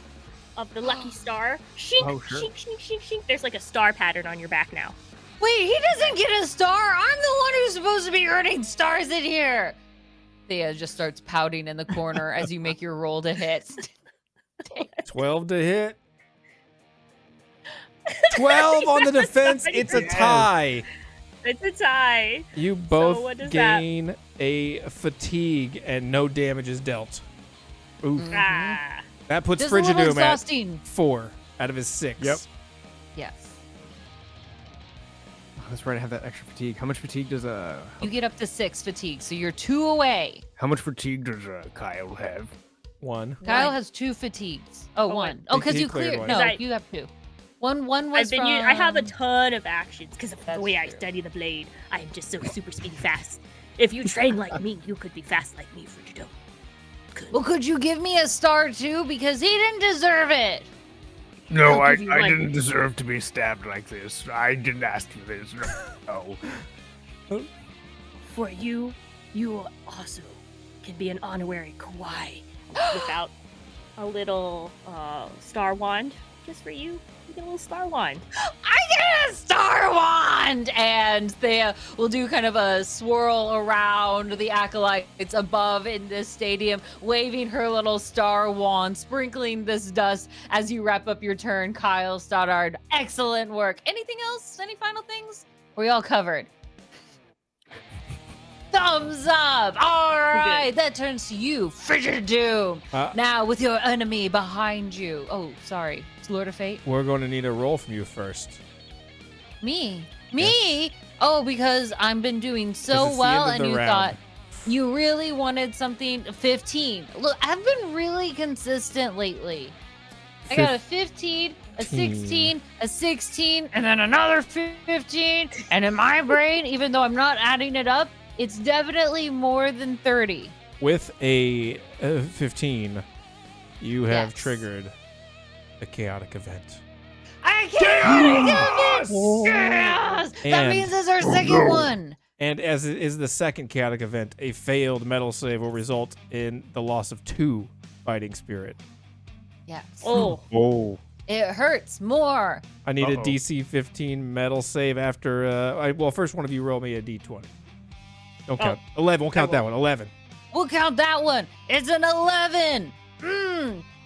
of the lucky star. Shink, Oh, sure. shink, shink, shink, shink. There's a star pattern on your back now. Wait, he doesn't get a star. I'm the one who's supposed to be earning stars in here. Thea just starts pouting in the corner as you make your roll to hit. 12 to hit. 12 on the defense. It's a tie. It's a tie. You what both does gain a fatigue and no damage is dealt. Oof. Ah. That puts Just a little Frigidoom at exhausting. 4 out of his 6. Yep. Yes. Oh, that's right. I have that extra fatigue. How much fatigue does You get up to 6 fatigue, so you're 2 away. How much fatigue does Kyle have? 1. Kyle has 2 fatigues. Oh, Oh, 1. Oh, because he you cleared cleared. one. No, I- you have 2. One was I have a from- ton of actions because of the That's way I true. study the blade. I am just so super speedy fast. If you train like me, you could be fast like me, Frigidoom. Well, could you give me a star too? Because he didn't deserve it. No, I'll I give you one. didn't deserve to be stabbed like this. I didn't ask for this. No. For you, you also can be an honorary kawaii without a little star wand just for you. You get a little star wand. I get a star wand! And they will do kind of a swirl around the acolytes above in this stadium, waving her little star wand, sprinkling this dust as you wrap up your turn. Kyle Stoddard, excellent work. Anything else? Any final things? Are we all covered? Thumbs up! All right, that turns to you, Frigidoom. Now with your enemy behind you. Oh, sorry. It's Lord of Fate. We're going to need a roll from you first. Me? Oh, because I've been doing so it's the well, end of and the you round. thought you really wanted something. 15. Look, I've been really consistent lately. I got a 15, a 16, a 16, and then another 15. And in my brain, even though I'm not adding it up, it's definitely more than 30. With a 15, you have Yes. triggered a chaotic event. I can't Yes! That And- means it's our second one. And as it is the second chaotic event, a failed metal save will result in the loss of 2 fighting spirit. Yes. Oh, Oh. It hurts more. I need a Uh-oh. DC 15 metal save after. First one of you roll me a D20. Don't count. 11. We'll count that one. 11. We'll count that one. It's an 11.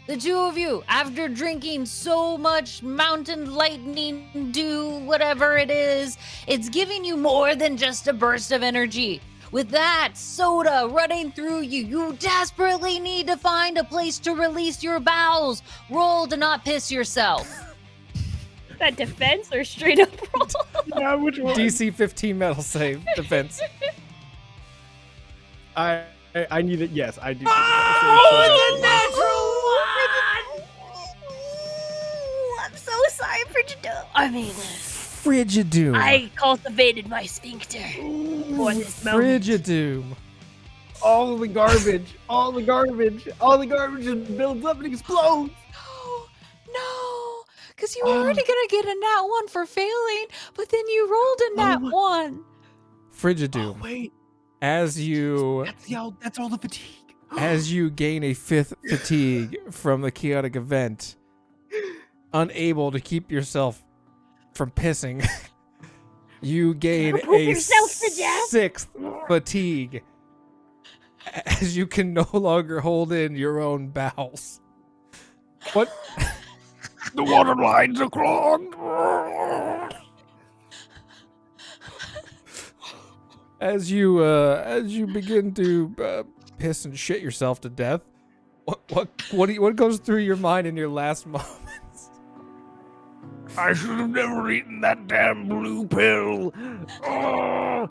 The 2 of you, after drinking so much mountain lightning dew, whatever it is, it's giving you more than just a burst of energy. With that soda running through you, you desperately need to find a place to release your bowels. Roll to not piss yourself. that defense or straight up roll? Yeah, which one? DC 15 metal save defense. I need it. Yes, I do. I'm so sorry, Frigidoom. I mean, Frigidoom. I cultivated my sphincter for this moment. Frigidoom. All the garbage. All the garbage just builds up and explodes. No, because you were already gonna get a nat 1 for failing, but then you rolled a nat 1. Frigidoom. Oh, wait. As you That's all the fatigue. as you gain a 5th fatigue from the chaotic event, unable to keep yourself from pissing, You gain Poop a yourself to death? 6th fatigue as you can no longer hold in your own bowels. What? The water lines are clogged. As you begin to piss and shit yourself to death, what goes through your mind in your last moments? I should have never eaten that damn blue pill. Oh,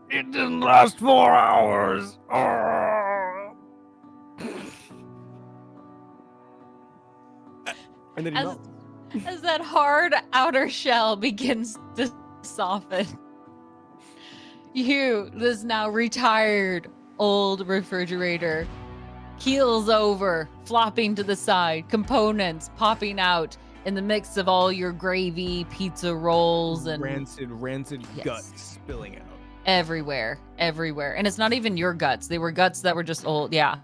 it didn't last 4 hours. Oh. And then he melts. As that hard outer shell begins to soften, you, this now retired old refrigerator, keels over, flopping to the side, components popping out in the mix of all your gravy, pizza rolls, and rancid Yes. guts spilling out. everywhere. And it's not even your guts. They were guts that were just old. Yeah.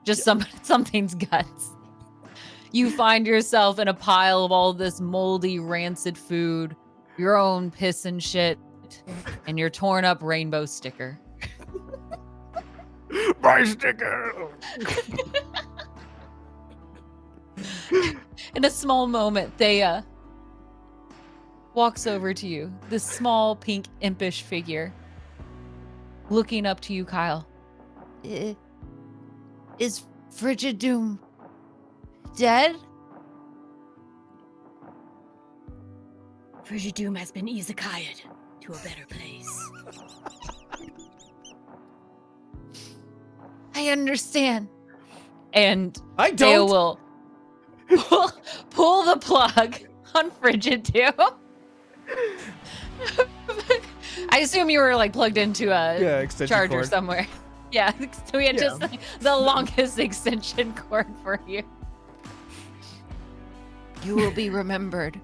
Just something's guts. You find yourself in a pile of all this moldy, rancid food, your own piss and shit, and your torn up rainbow sticker. My sticker. In a small moment, Thea walks over to you, this small, pink, impish figure, looking up to you, Kyle. Is Frigidoom dead? Frigidoom has been izakaya'd to a better place. I understand. And I Thea don't. will pull the plug on Frigidoom. I assume you were like plugged into a extension charger cord. somewhere. Yeah, so we had just like, the longest extension cord for you. You will be remembered.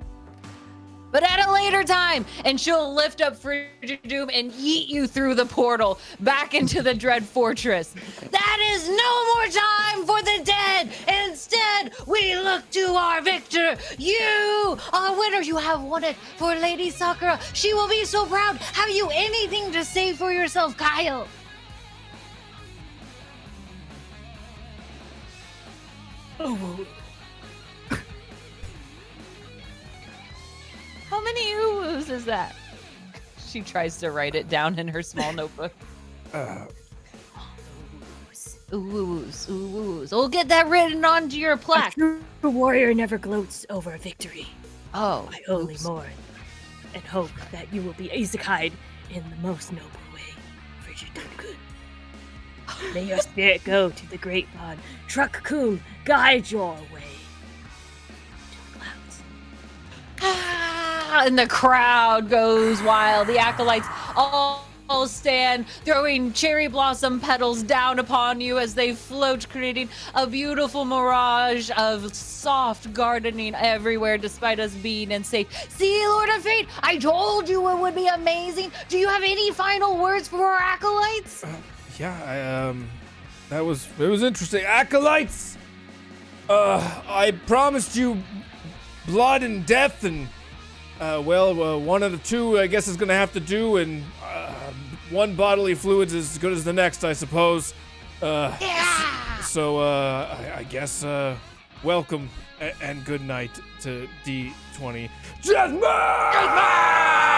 But at a later time, and she'll lift up Frigidoom and yeet you through the portal back into the Dread Fortress. That is no more time for the dead. Instead, we look to our victor. You, our winner, you have won it for Lady Sakura. She will be so proud. Have you anything to say for yourself, Kyle? Oh, How many oohs is that? She tries to write it down in her small notebook. Oohs, oohs. We'll get that written onto your a plaque. true warrior never gloats over a victory. Oh, I only oops. mourn and hope that you will be izakaya'd in the most noble way, Frigidoom-kun. May your spirit go to the great bond. Truck-kun, guide your way to the clouds. Ah, and the crowd goes wild. The acolytes all stand, throwing cherry blossom petals down upon you as they float, creating a beautiful mirage of soft gardening everywhere, despite us being unsafe. See, Lord of Fate, I told you it would be amazing. Do you have any final words for our acolytes? It was interesting. Acolytes! I promised you blood and death, and one of the two I guess is gonna have to do, and one bodily fluid's as good as the next, I suppose. Yeah! So I guess welcome and good night to D20 Deathmatch!